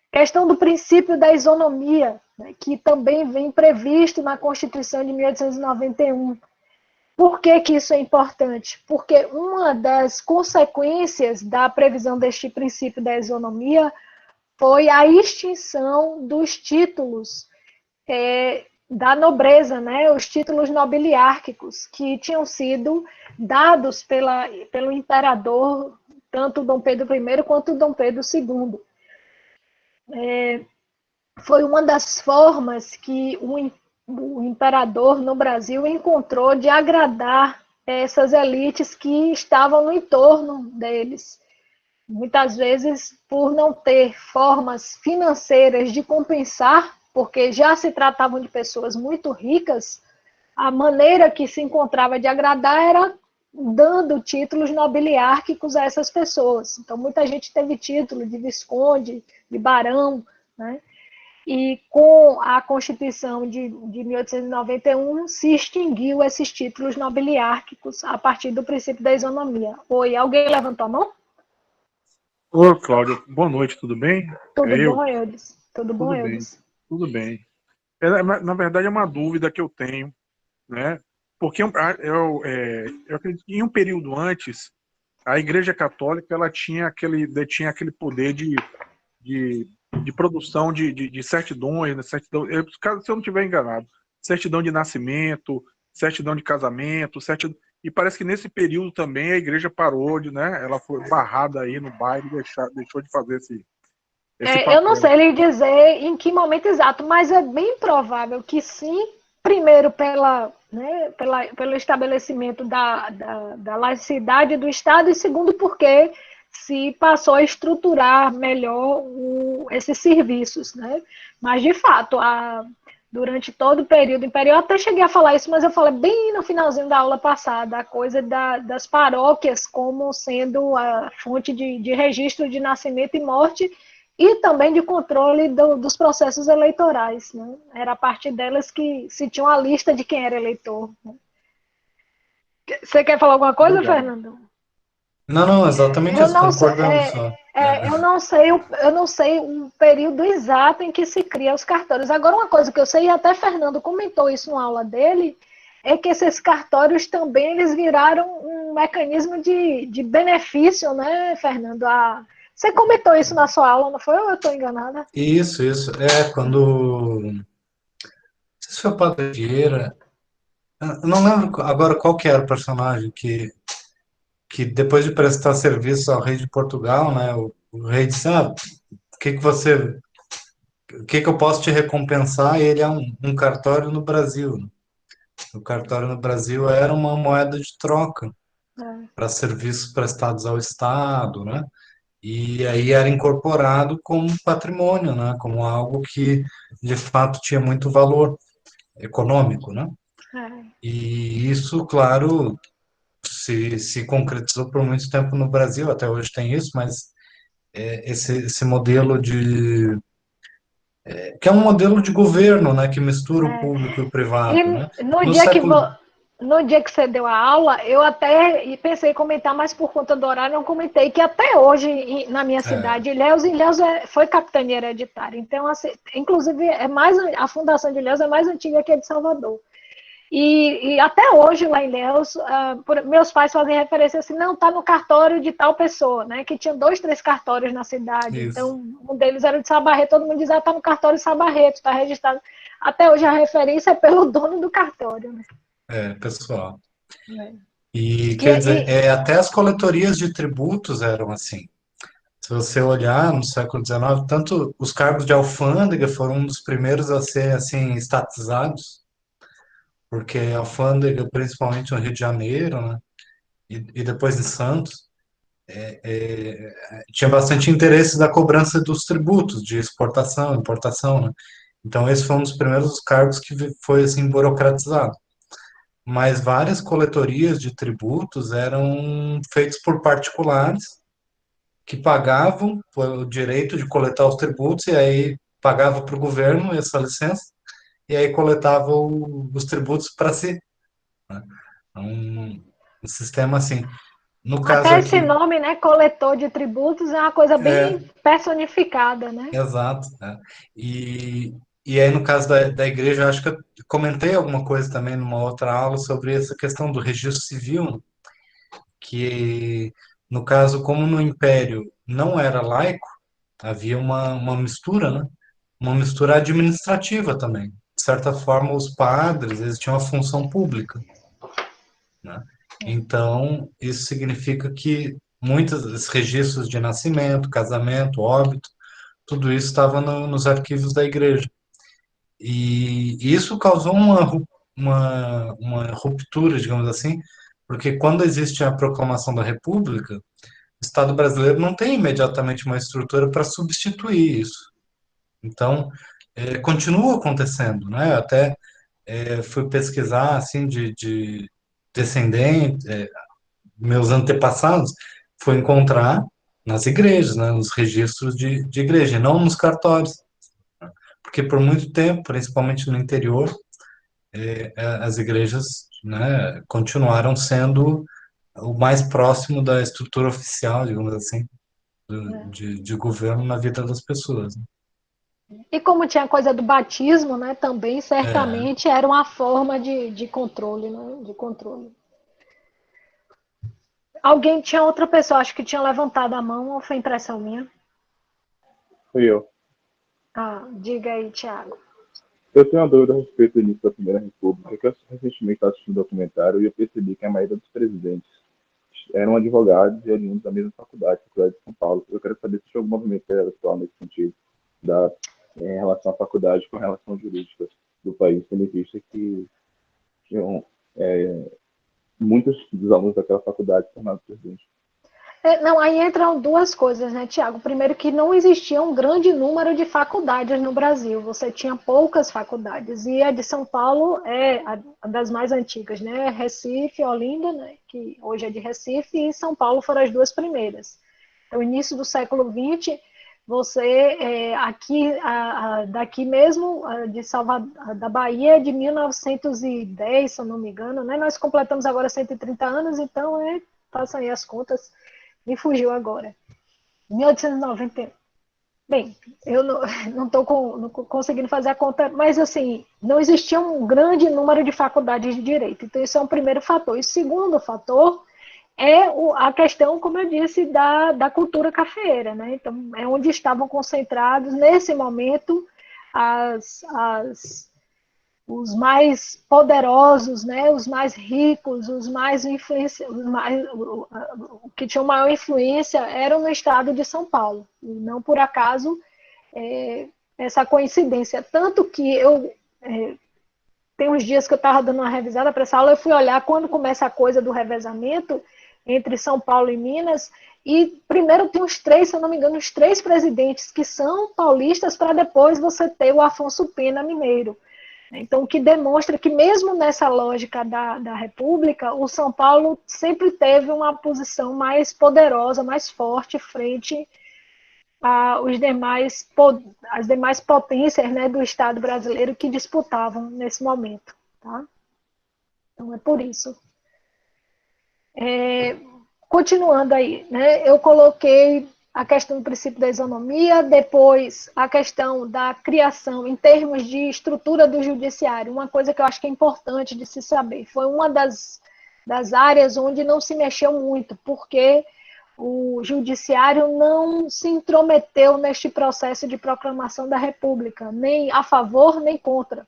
Questão do princípio da isonomia, né, que também vem previsto na Constituição de 1891. Por que isso é importante? Porque uma das consequências da previsão deste princípio da isonomia foi a extinção dos títulos da nobreza, né? Os títulos nobiliárquicos, que tinham sido dados pelo imperador tanto Dom Pedro I quanto Dom Pedro II. Foi uma das formas que o imperador no Brasil encontrou de agradar essas elites que estavam no entorno deles. Muitas vezes, por não ter formas financeiras de compensar, porque já se tratavam de pessoas muito ricas, a maneira que se encontrava de agradar era dando títulos nobiliárquicos a essas pessoas. Então, muita gente teve título de visconde, de barão, né? E com a Constituição de 1891 se extinguiu esses títulos nobiliárquicos a partir do princípio da isonomia. Oi, alguém levantou a mão? Ô, Cláudio, boa noite, tudo bem? Tudo bom, Eudes? Tudo bom, Eudes? Tudo bem. Na verdade, é uma dúvida que eu tenho, né? Porque eu acredito que em um período antes, a Igreja Católica ela tinha aquele poder de produção de certidões, né? Se eu não estiver enganado, certidão de nascimento, certidão de casamento, e parece que nesse período também a igreja parou né? Ela foi barrada aí no bairro e deixou de fazer esse papel. Eu não sei lhe dizer em que momento exato, mas é bem provável que sim, primeiro pelo estabelecimento da laicidade do Estado, e segundo porque se passou a estruturar melhor esses serviços, né? Mas, de fato, durante todo o período imperial, até cheguei a falar isso, mas eu falei bem no finalzinho da aula passada, a coisa das paróquias como sendo a fonte de registro de nascimento e morte, e também de controle dos processos eleitorais, né? Era a partir delas que se tinha uma lista de quem era eleitor, né? Você quer falar alguma coisa, Fernando? Não, exatamente isso, concordando só. Eu não sei o período exato em que se cria os cartórios. Agora, uma coisa que eu sei, e até Fernando comentou isso na aula dele, é que esses cartórios também eles viraram um mecanismo de benefício, né, Fernando? Você comentou isso na sua aula, não foi? Ou eu estou enganada? Isso. Quando... Não sei se foi o Padre Vieira, eu não lembro agora qual que era o personagem que depois de prestar serviço ao rei de Portugal, né, o rei disse, o que eu posso te recompensar? E ele é um cartório no Brasil, né? O cartório no Brasil era uma moeda de troca para serviços prestados ao Estado, né? E aí era incorporado como patrimônio, né? Como algo que de fato tinha muito valor econômico, né? E isso, claro, se concretizou por muito tempo no Brasil, até hoje tem isso, mas esse modelo que é um modelo de governo, né, que mistura o público e o privado, né? No dia que você deu a aula, eu até pensei em comentar, mas por conta do horário não comentei, que até hoje, na minha cidade, Ilhéus foi capitania hereditária. Então, assim, inclusive, a fundação de Ilhéus é mais antiga que a de Salvador. E até hoje, lá em Ilhéus, meus pais fazem referência assim, não, está no cartório de tal pessoa, né? Que tinha 2, 3 cartórios na cidade. Isso. Então, um deles era de Sabarreto, todo mundo dizia, está no cartório de Sabarreto, está registrado. Até hoje a referência é pelo dono do cartório, né? Pessoal. E quer dizer, até as coletorias de tributos eram assim. Se você olhar no século XIX, tanto os cargos de alfândega foram um dos primeiros a ser assim estatizados, porque a alfândega, principalmente no Rio de Janeiro, né, e depois em Santos, tinha bastante interesse da cobrança dos tributos de exportação, importação, né? Então esse foi um dos primeiros cargos que foi assim burocratizado. Mas várias coletorias de tributos eram feitas por particulares que pagavam o direito de coletar os tributos e aí pagava para o governo essa licença e aí coletava os tributos para si, né? Um sistema assim. No caso até aqui, esse nome, né, coletor de tributos, é uma coisa bem personificada, né? Exato. E aí, no caso da igreja, eu acho que eu comentei alguma coisa também numa outra aula sobre essa questão do registro civil, que, no caso, como no Império não era laico, havia uma mistura, né? Uma mistura administrativa também. De certa forma, os padres, eles tinham uma função pública, né? Então, isso significa que muitos registros de nascimento, casamento, óbito, tudo isso estava nos arquivos da igreja. E isso causou uma ruptura, digamos assim, porque quando existe a proclamação da República, o Estado brasileiro não tem imediatamente uma estrutura para substituir isso. Então, continua acontecendo, né? Até fui pesquisar, assim, de descendentes, meus antepassados, foi encontrar nas igrejas, né? Nos registros de igreja, não nos cartórios. Porque por muito tempo, principalmente no interior, as igrejas, né, continuaram sendo o mais próximo da estrutura oficial, digamos assim, de governo na vida das pessoas. E como tinha a coisa do batismo, né, também É, certamente era uma forma de controle, né, de controle. Alguém tinha outra pessoa, acho que tinha levantado a mão, ou foi impressão minha? Fui eu. Ah, diga aí, Thiago. Eu tenho uma dúvida a respeito do início da Primeira República, que eu recentemente estava assistindo um documentário e eu percebi que a maioria dos presidentes eram advogados e oriundos da mesma Faculdade de São Paulo. Eu quero saber se tinha algum movimento atual nesse sentido, em relação à faculdade com relação jurídica do país, tendo em vista que tinham, muitos dos alunos daquela faculdade se tornaram presidentes. Não, aí entram duas coisas, né, Tiago? Primeiro que não existia um grande número de faculdades no Brasil, você tinha poucas faculdades, e a de São Paulo é a das mais antigas, né? Recife, Olinda, né, que hoje é de Recife, e São Paulo foram as duas primeiras. No início do século XX, você, daqui mesmo, de Salvador, da Bahia, de 1910, se eu não me engano, né? Nós completamos agora 130 anos, então, façam aí as contas. Me fugiu agora. 1891. Bem, eu não estou conseguindo fazer a conta, mas assim, não existia um grande número de faculdades de direito. Então, isso é um primeiro fator. E o segundo fator é a questão, como eu disse, da cultura cafeeira, né? Então, é onde estavam concentrados, nesse momento, os mais poderosos, né, os mais ricos, os que tinham maior influência eram no estado de São Paulo. E não por acaso essa coincidência. Tanto que tem uns dias que eu estava dando uma revisada para essa aula, eu fui olhar quando começa a coisa do revezamento entre São Paulo e Minas, e primeiro tem os três, se eu não me engano, os três presidentes que são paulistas, para depois você ter o Afonso Pena mineiro. Então, o que demonstra que mesmo nessa lógica da República, o São Paulo sempre teve uma posição mais poderosa, mais forte frente às demais potências, né, do Estado brasileiro que disputavam nesse momento. Tá? Então, é por isso. Continuando aí, né, eu coloquei a questão do princípio da isonomia, depois a questão da criação em termos de estrutura do judiciário, uma coisa que eu acho que é importante de se saber, foi uma das áreas onde não se mexeu muito, porque o judiciário não se intrometeu neste processo de proclamação da República, nem a favor nem contra.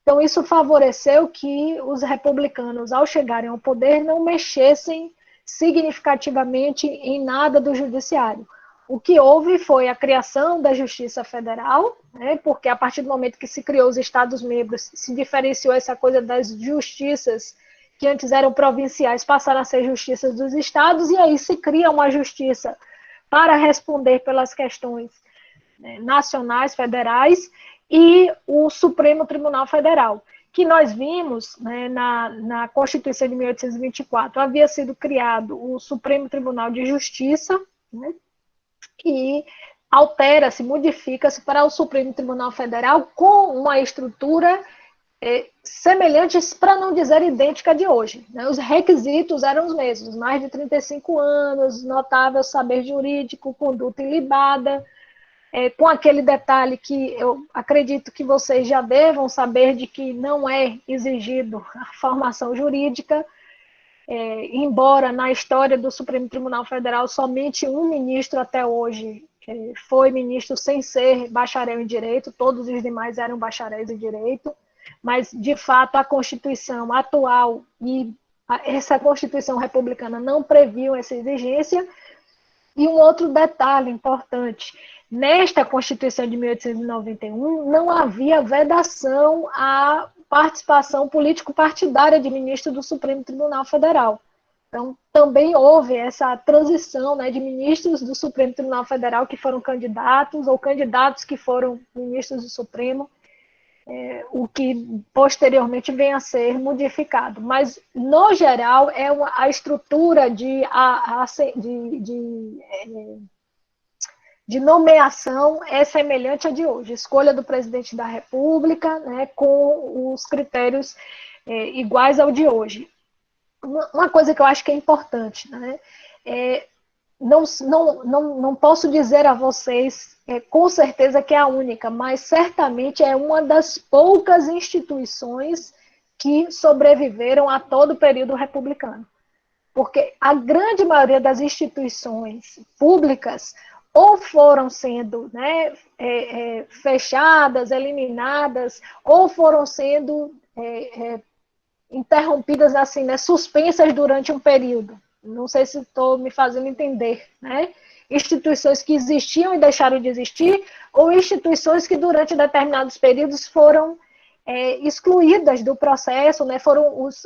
Então isso favoreceu que os republicanos, ao chegarem ao poder, não mexessem significativamente em nada do judiciário. O que houve foi a criação da Justiça Federal, né, porque a partir do momento que se criou os Estados-membros, se diferenciou essa coisa das justiças que antes eram provinciais, passaram a ser justiças dos estados, e aí se cria uma justiça para responder pelas questões, né, nacionais, federais, e o Supremo Tribunal Federal, que nós vimos, né, na Constituição de 1824, havia sido criado o Supremo Tribunal de Justiça, né, e altera-se, modifica-se para o Supremo Tribunal Federal com uma estrutura semelhante, para não dizer idêntica de hoje. Né? Os requisitos eram os mesmos, mais de 35 anos, notável saber jurídico, conduta ilibada, com aquele detalhe que eu acredito que vocês já devam saber, de que não é exigido a formação jurídica, embora na história do Supremo Tribunal Federal somente um ministro até hoje foi ministro sem ser bacharel em direito, todos os demais eram bacharéis em direito, mas de fato a Constituição atual e essa Constituição republicana não previam essa exigência, E um outro detalhe importante, nesta Constituição de 1891, não havia vedação à participação político-partidária de ministros do Supremo Tribunal Federal. Então, também houve essa transição, né, de ministros do Supremo Tribunal Federal que foram candidatos, ou candidatos que foram ministros do Supremo, o que posteriormente vem a ser modificado. Mas, no geral, a estrutura de nomeação é semelhante à de hoje. Escolha do presidente da República, né, com os critérios iguais ao de hoje. Uma coisa que eu acho que é importante, né, não posso dizer a vocês com certeza que é a única, mas certamente é uma das poucas instituições que sobreviveram a todo o período republicano. Porque a grande maioria das instituições públicas ou foram sendo, né, fechadas, eliminadas, ou foram sendo interrompidas, assim, né, suspensas durante um período. Não sei se estou me fazendo entender, né? Instituições que existiam e deixaram de existir, ou instituições que durante determinados períodos foram excluídas do processo, né?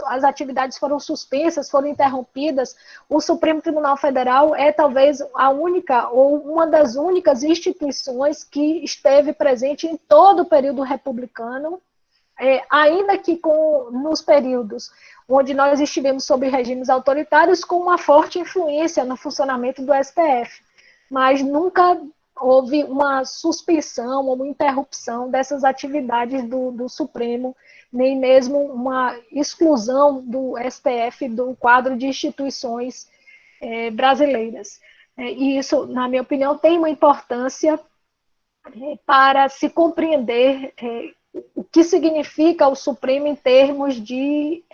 As atividades foram suspensas, foram interrompidas. O Supremo Tribunal Federal é talvez a única, ou uma das únicas instituições que esteve presente em todo o período republicano, ainda que nos períodos onde nós estivemos sob regimes autoritários, com uma forte influência no funcionamento do STF. Mas nunca houve uma suspensão ou uma interrupção dessas atividades do Supremo, nem mesmo uma exclusão do STF do quadro de instituições brasileiras. E isso, na minha opinião, tem uma importância para se compreender o que significa o Supremo em termos de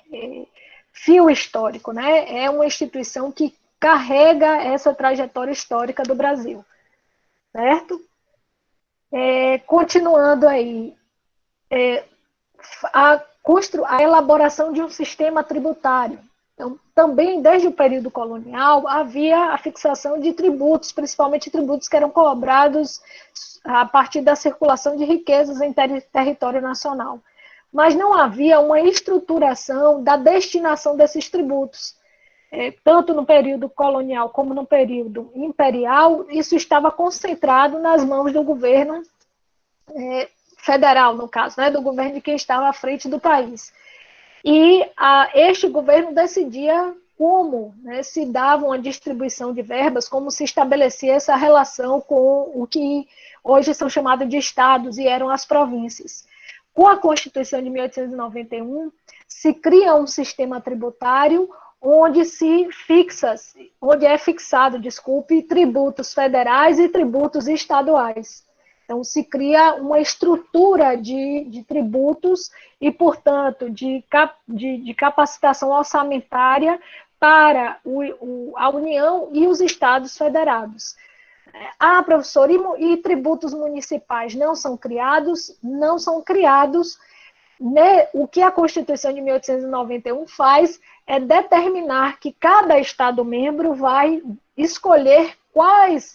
fio histórico, né? É uma instituição que carrega essa trajetória histórica do Brasil, certo? Continuando aí, a elaboração de um sistema tributário. Então, também, desde o período colonial, havia a fixação de tributos, principalmente tributos que eram cobrados a partir da circulação de riquezas em território nacional. Mas não havia uma estruturação da destinação desses tributos. Tanto no período colonial como no período imperial, isso estava concentrado nas mãos do governo federal, no caso, né, do governo de quem estava à frente do país. E este governo decidia como, né, se dava uma distribuição de verbas, como se estabelecia essa relação com o que hoje são chamados de estados e eram as províncias. Com a Constituição de 1891, se cria um sistema tributário onde é fixado, tributos federais e tributos estaduais. Então, se cria uma estrutura de tributos e, portanto, de capacitação orçamentária para a União e os estados federados. Professor, e tributos municipais não são criados? Não são criados. Né? O que a Constituição de 1891 faz é determinar que cada Estado-membro vai escolher quais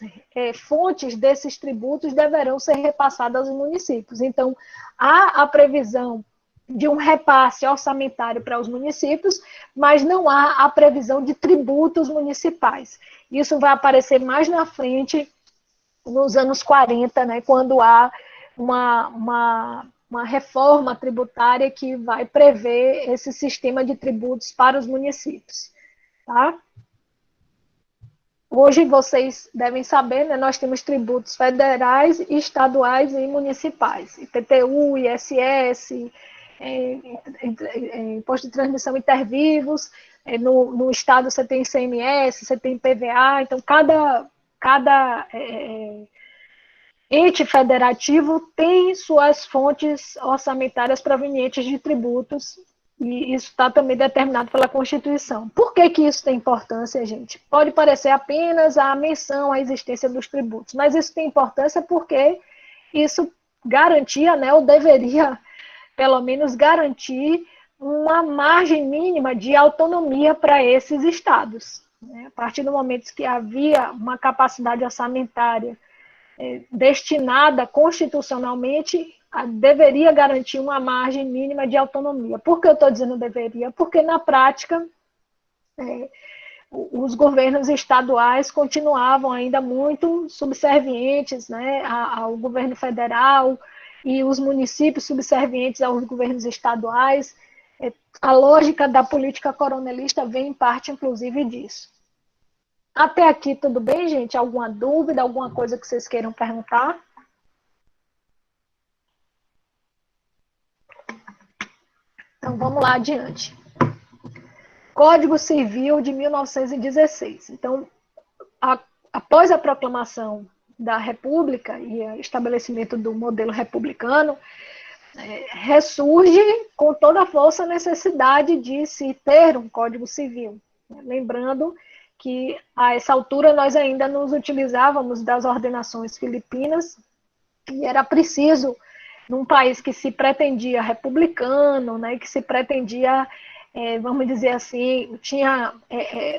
fontes desses tributos deverão ser repassadas aos municípios. Então, há a previsão de um repasse orçamentário para os municípios, mas não há a previsão de tributos municipais. Isso vai aparecer mais na frente, nos anos 40, né, quando há uma reforma tributária que vai prever esse sistema de tributos para os municípios. Tá? Hoje vocês devem saber, né, nós temos tributos federais, estaduais e municipais. IPTU, ISS, Imposto de Transmissão Intervivos, no estado você tem ICMS, você tem PVA, então cada ente federativo tem suas fontes orçamentárias provenientes de tributos, e isso está também determinado pela Constituição. Por que isso tem importância, gente? Pode parecer apenas a menção à existência dos tributos, mas isso tem importância porque isso garantia, né, ou deveria, pelo menos, garantir uma margem mínima de autonomia para esses estados. né? A partir do momento que havia uma capacidade orçamentária destinada constitucionalmente, deveria garantir uma margem mínima de autonomia. Por que eu estou dizendo deveria? Porque, na prática, os governos estaduais continuavam ainda muito subservientes, né, ao governo federal, e os municípios subservientes aos governos estaduais. A lógica da política coronelista vem em parte, inclusive, disso. Até aqui, tudo bem, gente? Alguma dúvida, alguma coisa que vocês queiram perguntar? Então, vamos lá adiante. Código Civil de 1916. Então, após a proclamação da República e o estabelecimento do modelo republicano, ressurge com toda a força a necessidade de se ter um Código Civil. Lembrando que, a essa altura, nós ainda nos utilizávamos das ordenações filipinas, e era preciso, num país que se pretendia republicano, né, que se pretendia, vamos dizer assim, tinha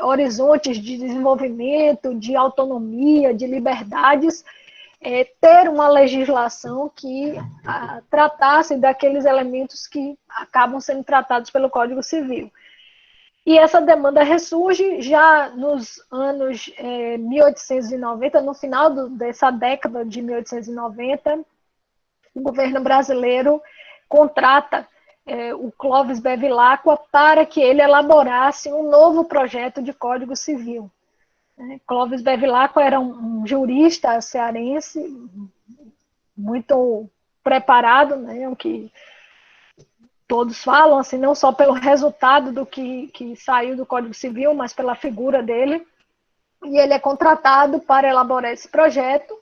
horizontes de desenvolvimento, de autonomia, de liberdades, ter uma legislação que tratasse daqueles elementos que acabam sendo tratados pelo Código Civil. E essa demanda ressurge já nos anos 1890, no final dessa década de 1890, o governo brasileiro contrata o Clóvis Bevilacqua para que ele elaborasse um novo projeto de Código Civil. Clóvis Bevilacqua era um jurista cearense muito preparado, né, o que todos falam, assim, não só pelo resultado do que saiu do Código Civil, mas pela figura dele. E ele é contratado para elaborar esse projeto.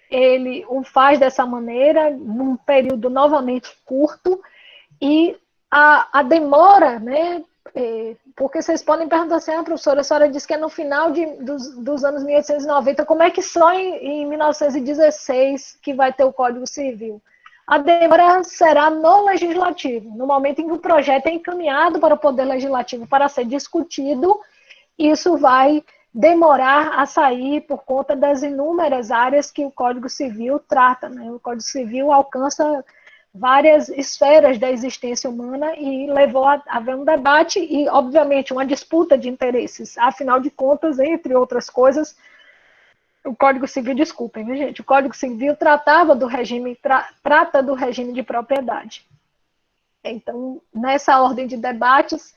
Ele o faz dessa maneira, num período novamente curto, e a demora, né, porque vocês podem perguntar assim, professora, a senhora disse que é no final dos anos 1890, como é que só em 1916 que vai ter o Código Civil? A demora será no Legislativo, no momento em que o projeto é encaminhado para o Poder Legislativo para ser discutido, isso vai demorar a sair por conta das inúmeras áreas que o Código Civil trata, né? O Código Civil alcança várias esferas da existência humana e levou a haver um debate e, obviamente, uma disputa de interesses. Afinal de contas, entre outras coisas, o Código Civil, desculpem, né, gente? O Código Civil trata do regime de propriedade. Então, nessa ordem de debates,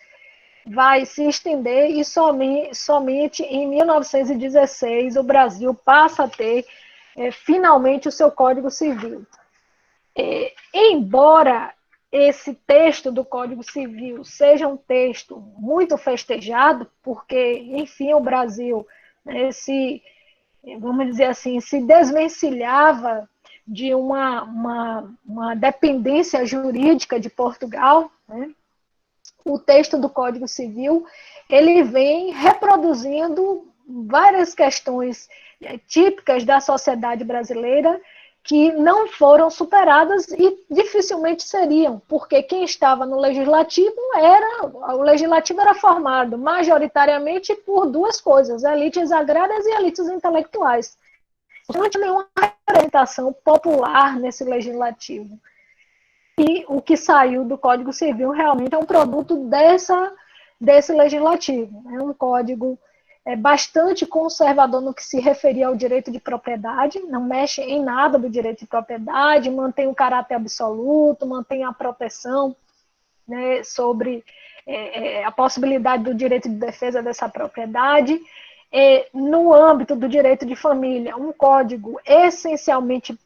vai se estender e somente em 1916 o Brasil passa a ter finalmente o seu Código Civil. Embora esse texto do Código Civil seja um texto muito festejado, porque, enfim, o Brasil vamos dizer assim, se desvencilhava de uma dependência jurídica de Portugal, né? O texto do Código Civil, ele vem reproduzindo várias questões típicas da sociedade brasileira que não foram superadas e dificilmente seriam, porque quem estava no Legislativo o Legislativo era formado majoritariamente por duas coisas, elites agrárias e elites intelectuais. Não tinha nenhuma representação popular nesse Legislativo. E o que saiu do Código Civil realmente é um produto desse Legislativo. É um código bastante conservador no que se referia ao direito de propriedade, não mexe em nada do direito de propriedade, mantém o caráter absoluto, mantém a proteção, né, sobre a possibilidade do direito de defesa dessa propriedade. No âmbito do direito de família, um código essencialmente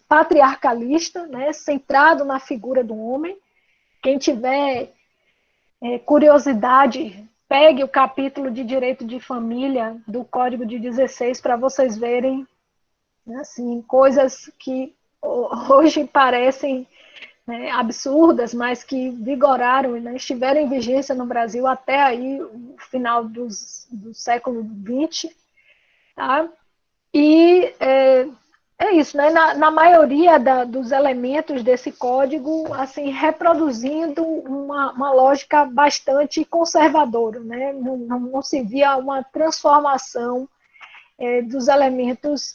patriarcalista, né, centrado na figura do homem. Quem tiver curiosidade, pegue o capítulo de direito de família do Código de 16 para vocês verem, assim, coisas que hoje parecem absurdas, mas que vigoraram, né, estiveram em vigência no Brasil até aí o final do século XX, tá? E é isso, né? Na maioria dos elementos desse código, assim, reproduzindo uma lógica bastante conservadora, né? Não se via uma transformação dos elementos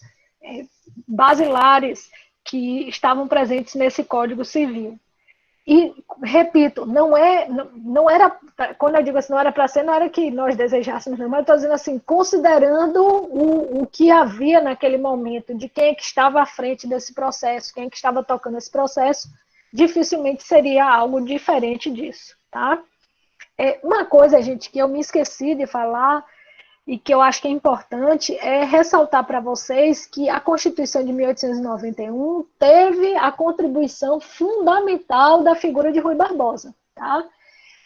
basilares que estavam presentes nesse Código Civil. E, repito, não era, quando eu digo assim, não era para ser, não era que nós desejássemos, não, mas eu estou dizendo assim, considerando o que havia naquele momento, de quem é que estava à frente desse processo, quem é que estava tocando esse processo, dificilmente seria algo diferente disso, tá? Uma coisa, gente, que eu me esqueci de falar, e que eu acho que é importante, é ressaltar para vocês que a Constituição de 1891 teve a contribuição fundamental da figura de Rui Barbosa. Tá?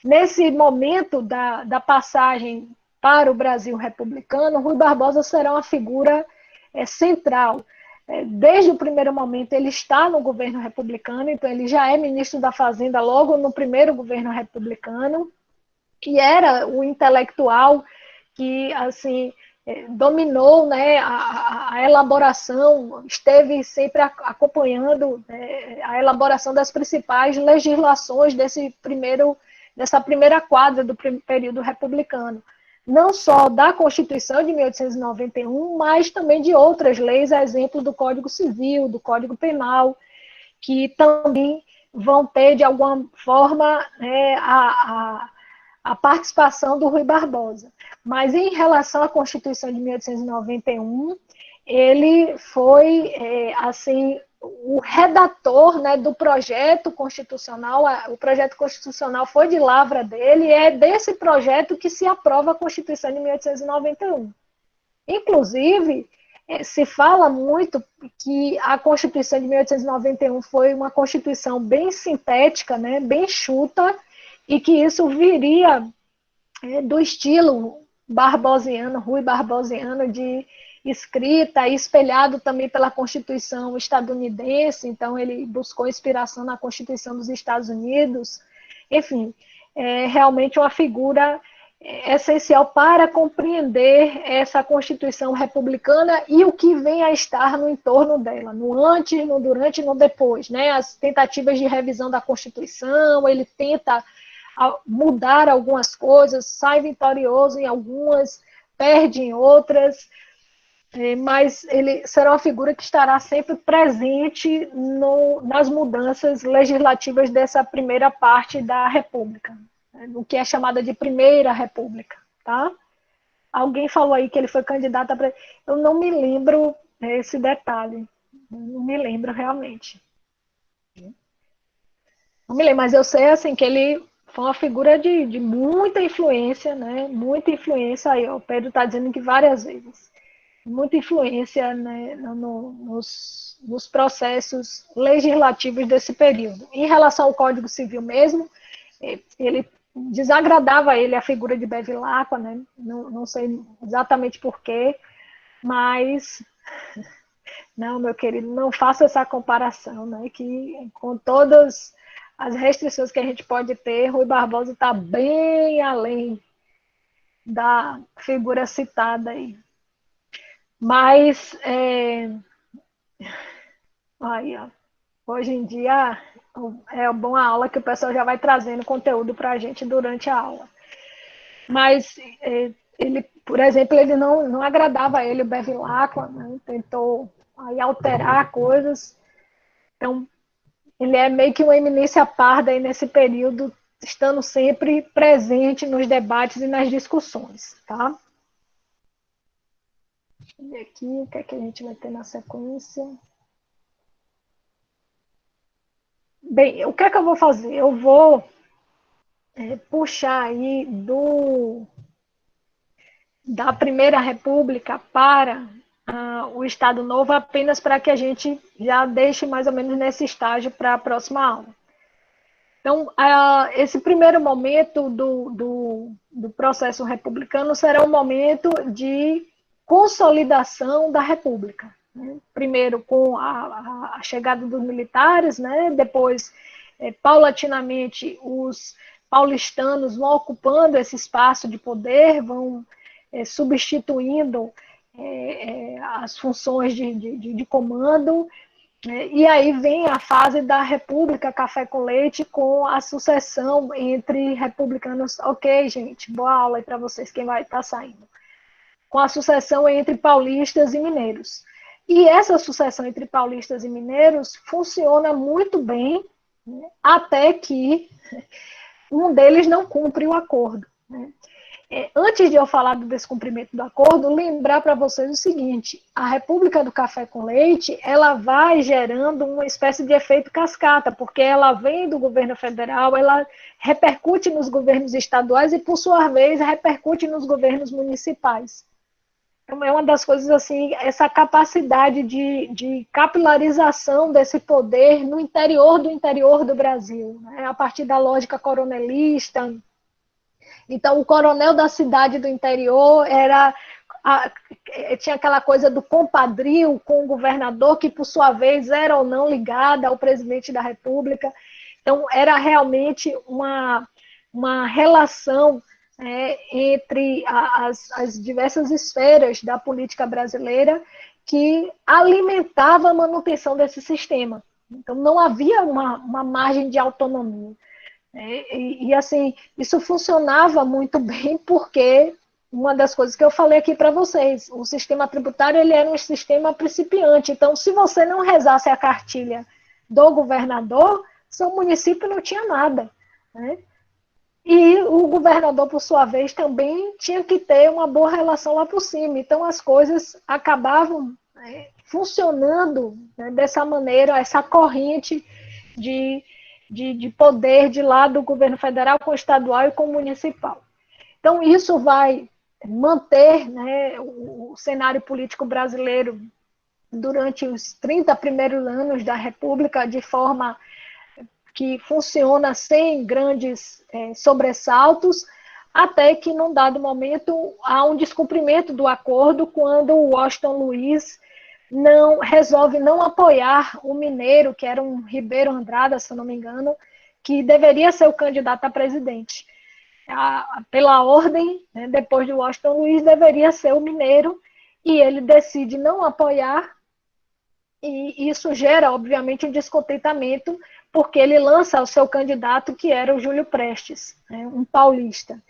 Nesse momento da passagem para o Brasil republicano, Rui Barbosa será uma figura central. Desde o primeiro momento, ele está no governo republicano, então ele já é ministro da Fazenda logo no primeiro governo republicano, que era o intelectual que assim dominou, né, a elaboração, esteve sempre acompanhando a elaboração das principais legislações dessa primeira quadra do período republicano. Não só da Constituição de 1891, mas também de outras leis, a exemplo do Código Civil, do Código Penal, que também vão ter, de alguma forma, a participação do Rui Barbosa. Mas, em relação à Constituição de 1891, ele foi, assim, o redator, né, do projeto constitucional. O projeto constitucional foi de lavra dele, e é desse projeto que se aprova a Constituição de 1891. Inclusive, se fala muito que a Constituição de 1891 foi uma Constituição bem sintética, né, bem chuta, e que isso viria do estilo barbosiano, Rui Barbosiano, de escrita, espelhado também pela Constituição estadunidense, então ele buscou inspiração na Constituição dos Estados Unidos. Enfim, é realmente uma figura essencial para compreender essa Constituição republicana e o que vem a estar no entorno dela, no antes, no durante e no depois, né? As tentativas de revisão da Constituição, ele tenta mudar algumas coisas, sai vitorioso em algumas, perde em outras, mas ele será uma figura que estará sempre presente nas mudanças legislativas dessa primeira parte da República, no que é chamada de Primeira República. Tá? Alguém falou aí que ele foi candidato a... Eu não me lembro esse detalhe, não me lembro realmente. Não me lembro, mas eu sei assim, que ele foi uma figura de muita influência, né? Muita influência, aí o Pedro está dizendo que várias vezes, muita influência, né, nos processos legislativos desse período. Em relação ao Código Civil mesmo, ele desagradava a figura de Bevilacqua, né? Não sei exatamente porquê, mas não, meu querido, não faça essa comparação, né? Que com todas as restrições que a gente pode ter, Rui Barbosa está bem além da figura citada aí. Mas, aí, ó, hoje em dia, é uma boa aula que o pessoal já vai trazendo conteúdo para a gente durante a aula. Mas, ele, por exemplo, ele não agradava a ele, o Bevilacqua, né? Tentou aí alterar coisas. Então, ele é meio que uma eminência parda aí nesse período, estando sempre presente nos debates e nas discussões, tá? E aqui, o que é que a gente vai ter na sequência? Bem, o que é que eu vou fazer? Eu vou puxar aí da Primeira República para o Estado Novo, apenas para que a gente já deixe mais ou menos nesse estágio para a próxima aula. Então, esse primeiro momento do processo republicano será um momento de consolidação da República. Né? Primeiro com a chegada dos militares, né? Depois, paulatinamente, os paulistanos vão ocupando esse espaço de poder, vão substituindo as funções de comando, e aí vem a fase da República Café com Leite, com a sucessão entre republicanos. Ok, gente, boa aula aí para vocês, quem vai estar saindo. Com a sucessão entre paulistas e mineiros. E essa sucessão entre paulistas e mineiros funciona muito bem, né, até que um deles não cumpre o acordo, né? Antes de eu falar do descumprimento do acordo, lembrar para vocês o seguinte: a República do Café com Leite, ela vai gerando uma espécie de efeito cascata, porque ela vem do governo federal, ela repercute nos governos estaduais e, por sua vez, repercute nos governos municipais. Então, é uma das coisas, assim, essa capacidade de capilarização desse poder no interior do Brasil, né, a partir da lógica coronelista. Então, o coronel da cidade do interior tinha aquela coisa do compadrio com o governador, que, por sua vez, era ou não ligada ao presidente da República. Então, era realmente uma relação entre as diversas esferas da política brasileira que alimentava a manutenção desse sistema. Então, não havia uma margem de autonomia. E assim, isso funcionava muito bem porque uma das coisas que eu falei aqui para vocês, o sistema tributário ele era um sistema principiante, então se você não rezasse a cartilha do governador, seu município não tinha nada, né? E o governador, por sua vez, também tinha que ter uma boa relação lá por cima, então as coisas acabavam funcionando, né, dessa maneira, essa corrente de poder de lá do governo federal com o estadual e com o municipal. Então, isso vai manter, né, o cenário político brasileiro durante os 30 primeiros anos da República de forma que funciona sem grandes sobressaltos, até que, num dado momento, há um descumprimento do acordo quando o Washington Luiz resolve não apoiar o mineiro, que era um Ribeiro Andrada, se eu não me engano, que deveria ser o candidato a presidente. Pela ordem, né, depois de Washington Luiz, deveria ser o mineiro, e ele decide não apoiar, e isso gera, obviamente, um descontentamento, porque ele lança o seu candidato, que era o Júlio Prestes, né, um paulista.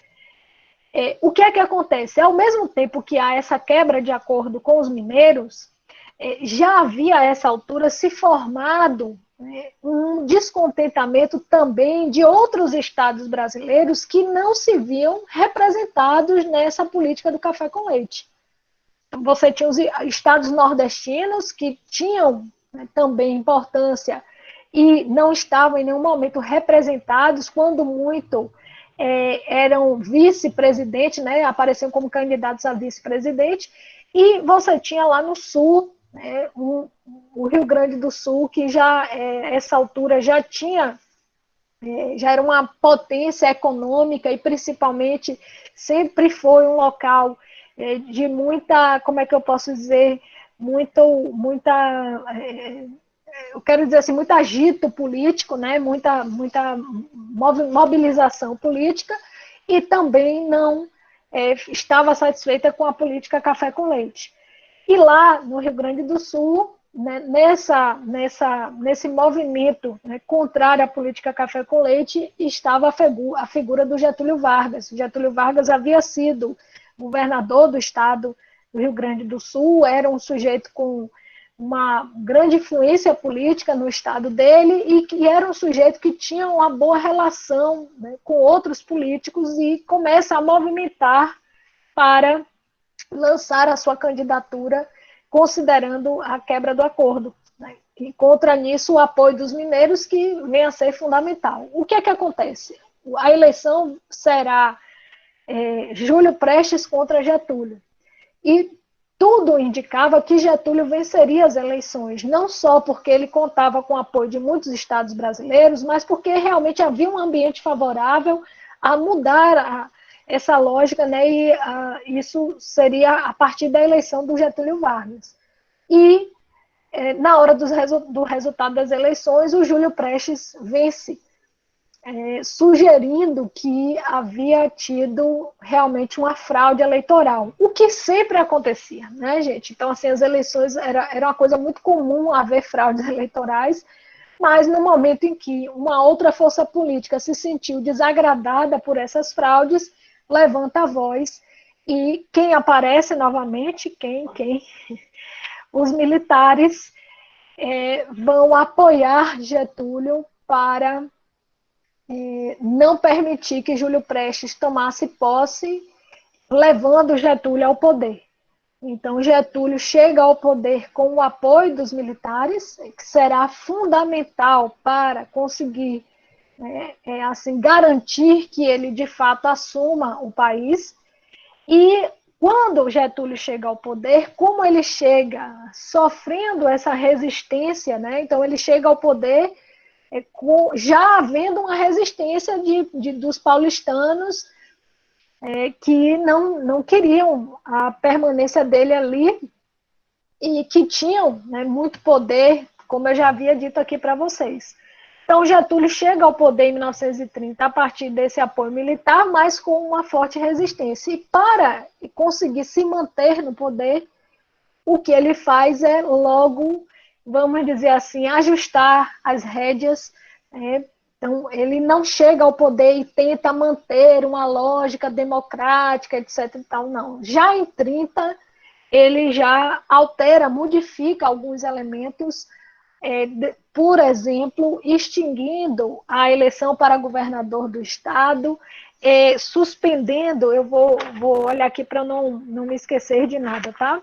O que é que acontece? Ao mesmo tempo que há essa quebra de acordo com os mineiros, já havia a essa altura se formado, né, um descontentamento também de outros estados brasileiros que não se viam representados nessa política do café com leite. Você tinha os estados nordestinos que tinham, né, também importância e não estavam em nenhum momento representados, quando muito eram vice-presidente, né, apareciam como candidatos a vice-presidente, e você tinha lá no sul, né, o Rio Grande do Sul, que já, essa altura, já era uma potência econômica e, principalmente, sempre foi um local de muita, como é que eu posso dizer, eu quero dizer assim, muito agito político, né, muita mobilização política, e também não estava satisfeita com a política café com leite. E lá no Rio Grande do Sul, né, nesse movimento, né, contrário à política café com leite, estava a figura do Getúlio Vargas. O Getúlio Vargas havia sido governador do estado do Rio Grande do Sul, era um sujeito com uma grande influência política no estado dele e que era um sujeito que tinha uma boa relação, né, com outros políticos, e começa a movimentar para lançar a sua candidatura, considerando a quebra do acordo, né? Encontra nisso o apoio dos mineiros, que vem a ser fundamental. O que é que acontece? A eleição será Júlio Prestes contra Getúlio. E tudo indicava que Getúlio venceria as eleições, não só porque ele contava com o apoio de muitos estados brasileiros, mas porque realmente havia um ambiente favorável a mudar essa lógica, né, e isso seria a partir da eleição do Getúlio Vargas. E, na hora do resultado das eleições, o Júlio Prestes vence sugerindo que havia tido realmente uma fraude eleitoral, o que sempre acontecia, né, gente? Então, assim, as eleições era uma coisa muito comum haver fraudes eleitorais, mas no momento em que uma outra força política se sentiu desagradada por essas fraudes, levanta a voz, e quem aparece novamente, os militares vão apoiar Getúlio para não permitir que Júlio Prestes tomasse posse, levando Getúlio ao poder. Então, Getúlio chega ao poder com o apoio dos militares, que será fundamental para conseguir assim, garantir que ele, de fato, assuma o país. E quando Getúlio chega ao poder, como ele chega sofrendo essa resistência, né? Então ele chega ao poder já havendo uma resistência dos paulistanos que não queriam a permanência dele ali e que tinham, né, muito poder, como eu já havia dito aqui para vocês. Então, Getúlio chega ao poder em 1930 a partir desse apoio militar, mas com uma forte resistência. E para conseguir se manter no poder, o que ele faz é logo, vamos dizer assim, ajustar as rédeas. Então, ele não chega ao poder e tenta manter uma lógica democrática, etc. E tal, não. Já em 30, ele já altera, modifica alguns elementos, por exemplo, extinguindo a eleição para governador do estado, suspendendo, eu vou olhar aqui para não me esquecer de nada, tá?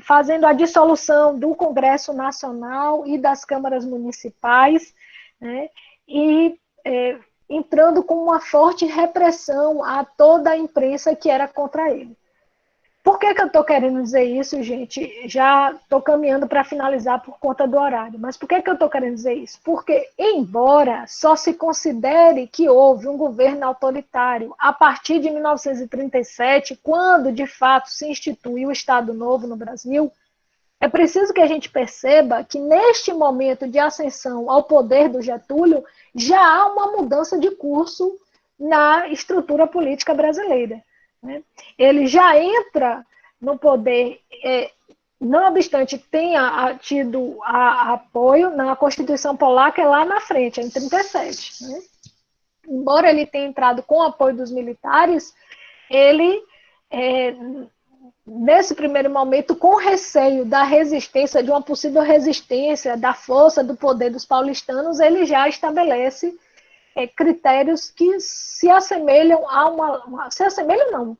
Fazendo a dissolução do Congresso Nacional e das câmaras municipais, né? E entrando com uma forte repressão a toda a imprensa que era contra ele. Por que eu estou querendo dizer isso, gente? Já estou caminhando para finalizar por conta do horário. Mas por que eu estou querendo dizer isso? Porque, embora só se considere que houve um governo autoritário a partir de 1937, quando, de fato, se instituiu o Estado Novo no Brasil, é preciso que a gente perceba que, neste momento de ascensão ao poder do Getúlio, já há uma mudança de curso na estrutura política brasileira. Ele já entra no poder, não obstante tenha tido apoio na Constituição Polaca, lá na frente, em 37. Né? Embora ele tenha entrado com o apoio dos militares, ele, nesse primeiro momento, com receio da resistência, de uma possível resistência da força do poder dos paulistanos, ele já estabelece critérios que se assemelham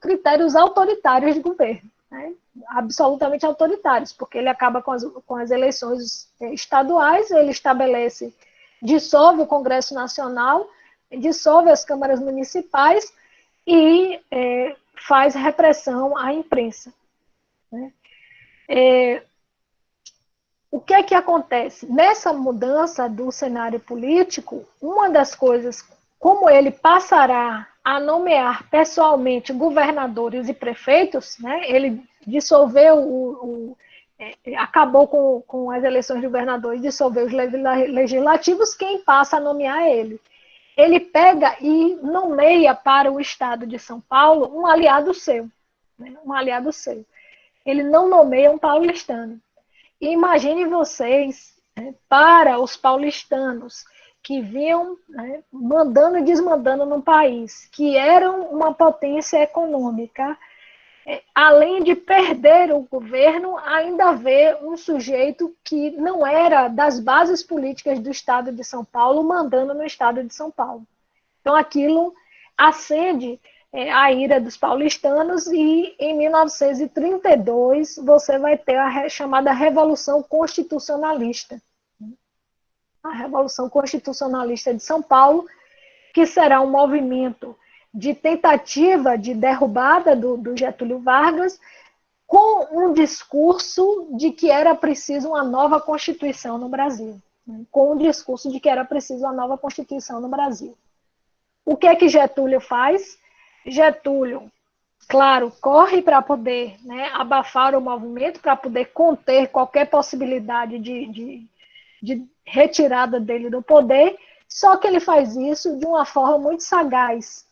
critérios autoritários de governo, né? Absolutamente autoritários, porque ele acaba com as eleições estaduais, ele dissolve o Congresso Nacional, dissolve as câmaras municipais e faz repressão à imprensa. Né? O que é que acontece? Nessa mudança do cenário político, uma das coisas, como ele passará a pessoalmente governadores e prefeitos, né? Ele dissolveu, acabou com as eleições de governadores, dissolveu os legislativos, quem passa a nomear é ele. Ele pega e nomeia para o estado de São Paulo um aliado seu. Né? Um aliado seu. Ele não nomeia um paulistano. Imagine vocês, né, para os paulistanos que vinham, né, mandando e desmandando no país, que eram uma potência econômica, além de perder o governo, ainda ver um sujeito que não era das bases políticas do estado de São Paulo mandando no estado de São Paulo. Então aquilo acende a ira dos paulistanos e em 1932 você vai ter a chamada Revolução Constitucionalista. A Revolução Constitucionalista de São Paulo, que será um movimento de tentativa de derrubada do Getúlio Vargas, com um discurso de que era preciso uma nova Constituição no Brasil. Com um discurso de que era preciso uma nova Constituição no Brasil. O que é que Getúlio faz? Getúlio, claro, corre para poder, né, abafar o movimento, para poder conter qualquer possibilidade de retirada dele do poder, Só que ele faz isso de uma forma muito sagaz.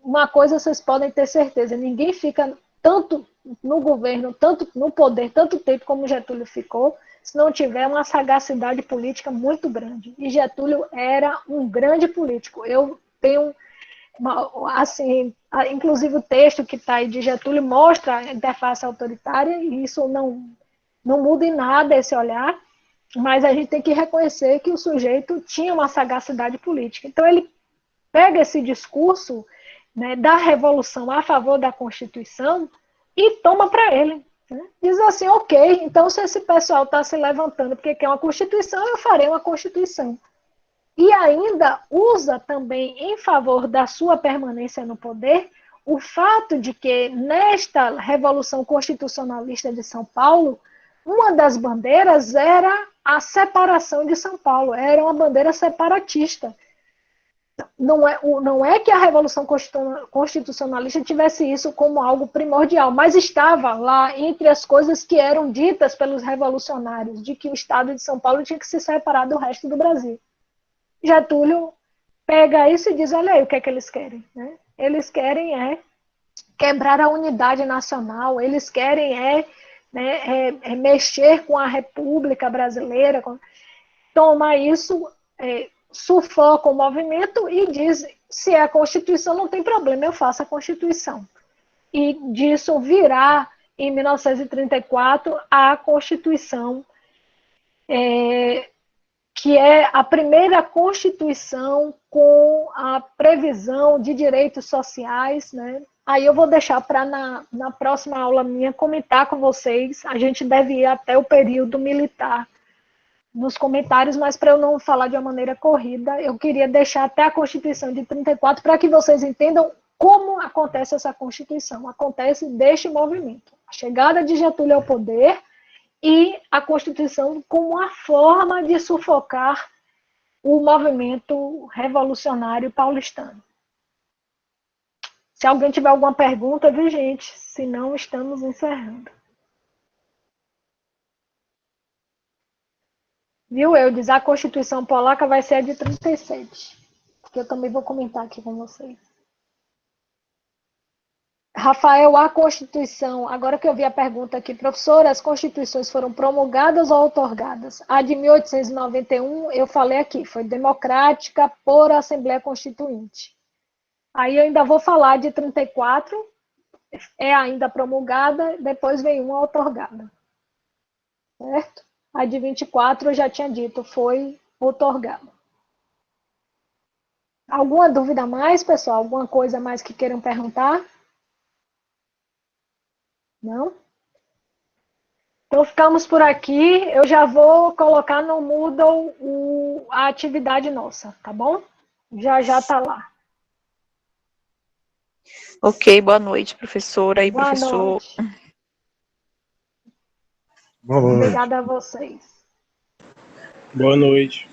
Uma coisa vocês podem ter certeza, ninguém fica tanto no governo, tanto no poder, tanto tempo como Getúlio ficou, se não tiver uma sagacidade política muito grande. E Getúlio era um grande político. Eu tenho, assim, inclusive o texto que está aí de Getúlio mostra a interface autoritária, e isso não muda em nada esse olhar, mas a gente tem que reconhecer que o sujeito tinha uma sagacidade política. Então ele pega esse discurso, né, da revolução a favor da Constituição e toma para ele. Né? Diz assim, ok, então se esse pessoal está se levantando porque quer uma Constituição, eu farei uma Constituição. E ainda usa também em favor da sua permanência no poder o fato de que nesta Revolução Constitucionalista de São Paulo, uma das bandeiras era a separação de São Paulo, era uma bandeira separatista. Não é que a Revolução Constitucionalista tivesse isso como algo primordial, mas estava lá entre as coisas que eram ditas pelos revolucionários, de que o Estado de São Paulo tinha que se separar do resto do Brasil. Getúlio pega isso e diz, olha aí o que é que eles querem. Né? Eles querem quebrar a unidade nacional, eles querem mexer com a República Brasileira, toma isso, sufoca o movimento e diz, se é a Constituição, não tem problema, eu faço a Constituição. E disso virá, em 1934, a Constituição, que é a primeira Constituição com a previsão de direitos sociais, né? Aí eu vou deixar para na próxima aula minha comentar com vocês, a gente deve ir até o período militar nos comentários, mas para eu não falar de uma maneira corrida, eu queria deixar até a Constituição de 34 para que vocês entendam como acontece essa Constituição. Acontece deste movimento. A chegada de Getúlio ao poder e a Constituição como uma forma de sufocar o movimento revolucionário paulistano. Se alguém tiver alguma pergunta, viu, gente? Se não, estamos encerrando. Viu, Eudes? A Constituição polaca vai ser a de 37. Que eu também vou comentar aqui com vocês. Rafael, a Constituição, agora que eu vi a pergunta aqui, professora, as Constituições foram promulgadas ou outorgadas? A de 1891, eu falei aqui, foi democrática por Assembleia Constituinte. Aí eu ainda vou falar de 34, é ainda promulgada, depois vem uma outorgada. Certo? A de 24, eu já tinha dito, foi outorgada. Alguma dúvida a mais, pessoal? Alguma coisa a mais que queiram perguntar? Não? Então, ficamos por aqui. Eu já vou colocar no Moodle a atividade nossa, tá bom? Já está lá. Ok, boa noite, professora e boa professor. Noite. Boa noite. Obrigada a vocês. Boa noite.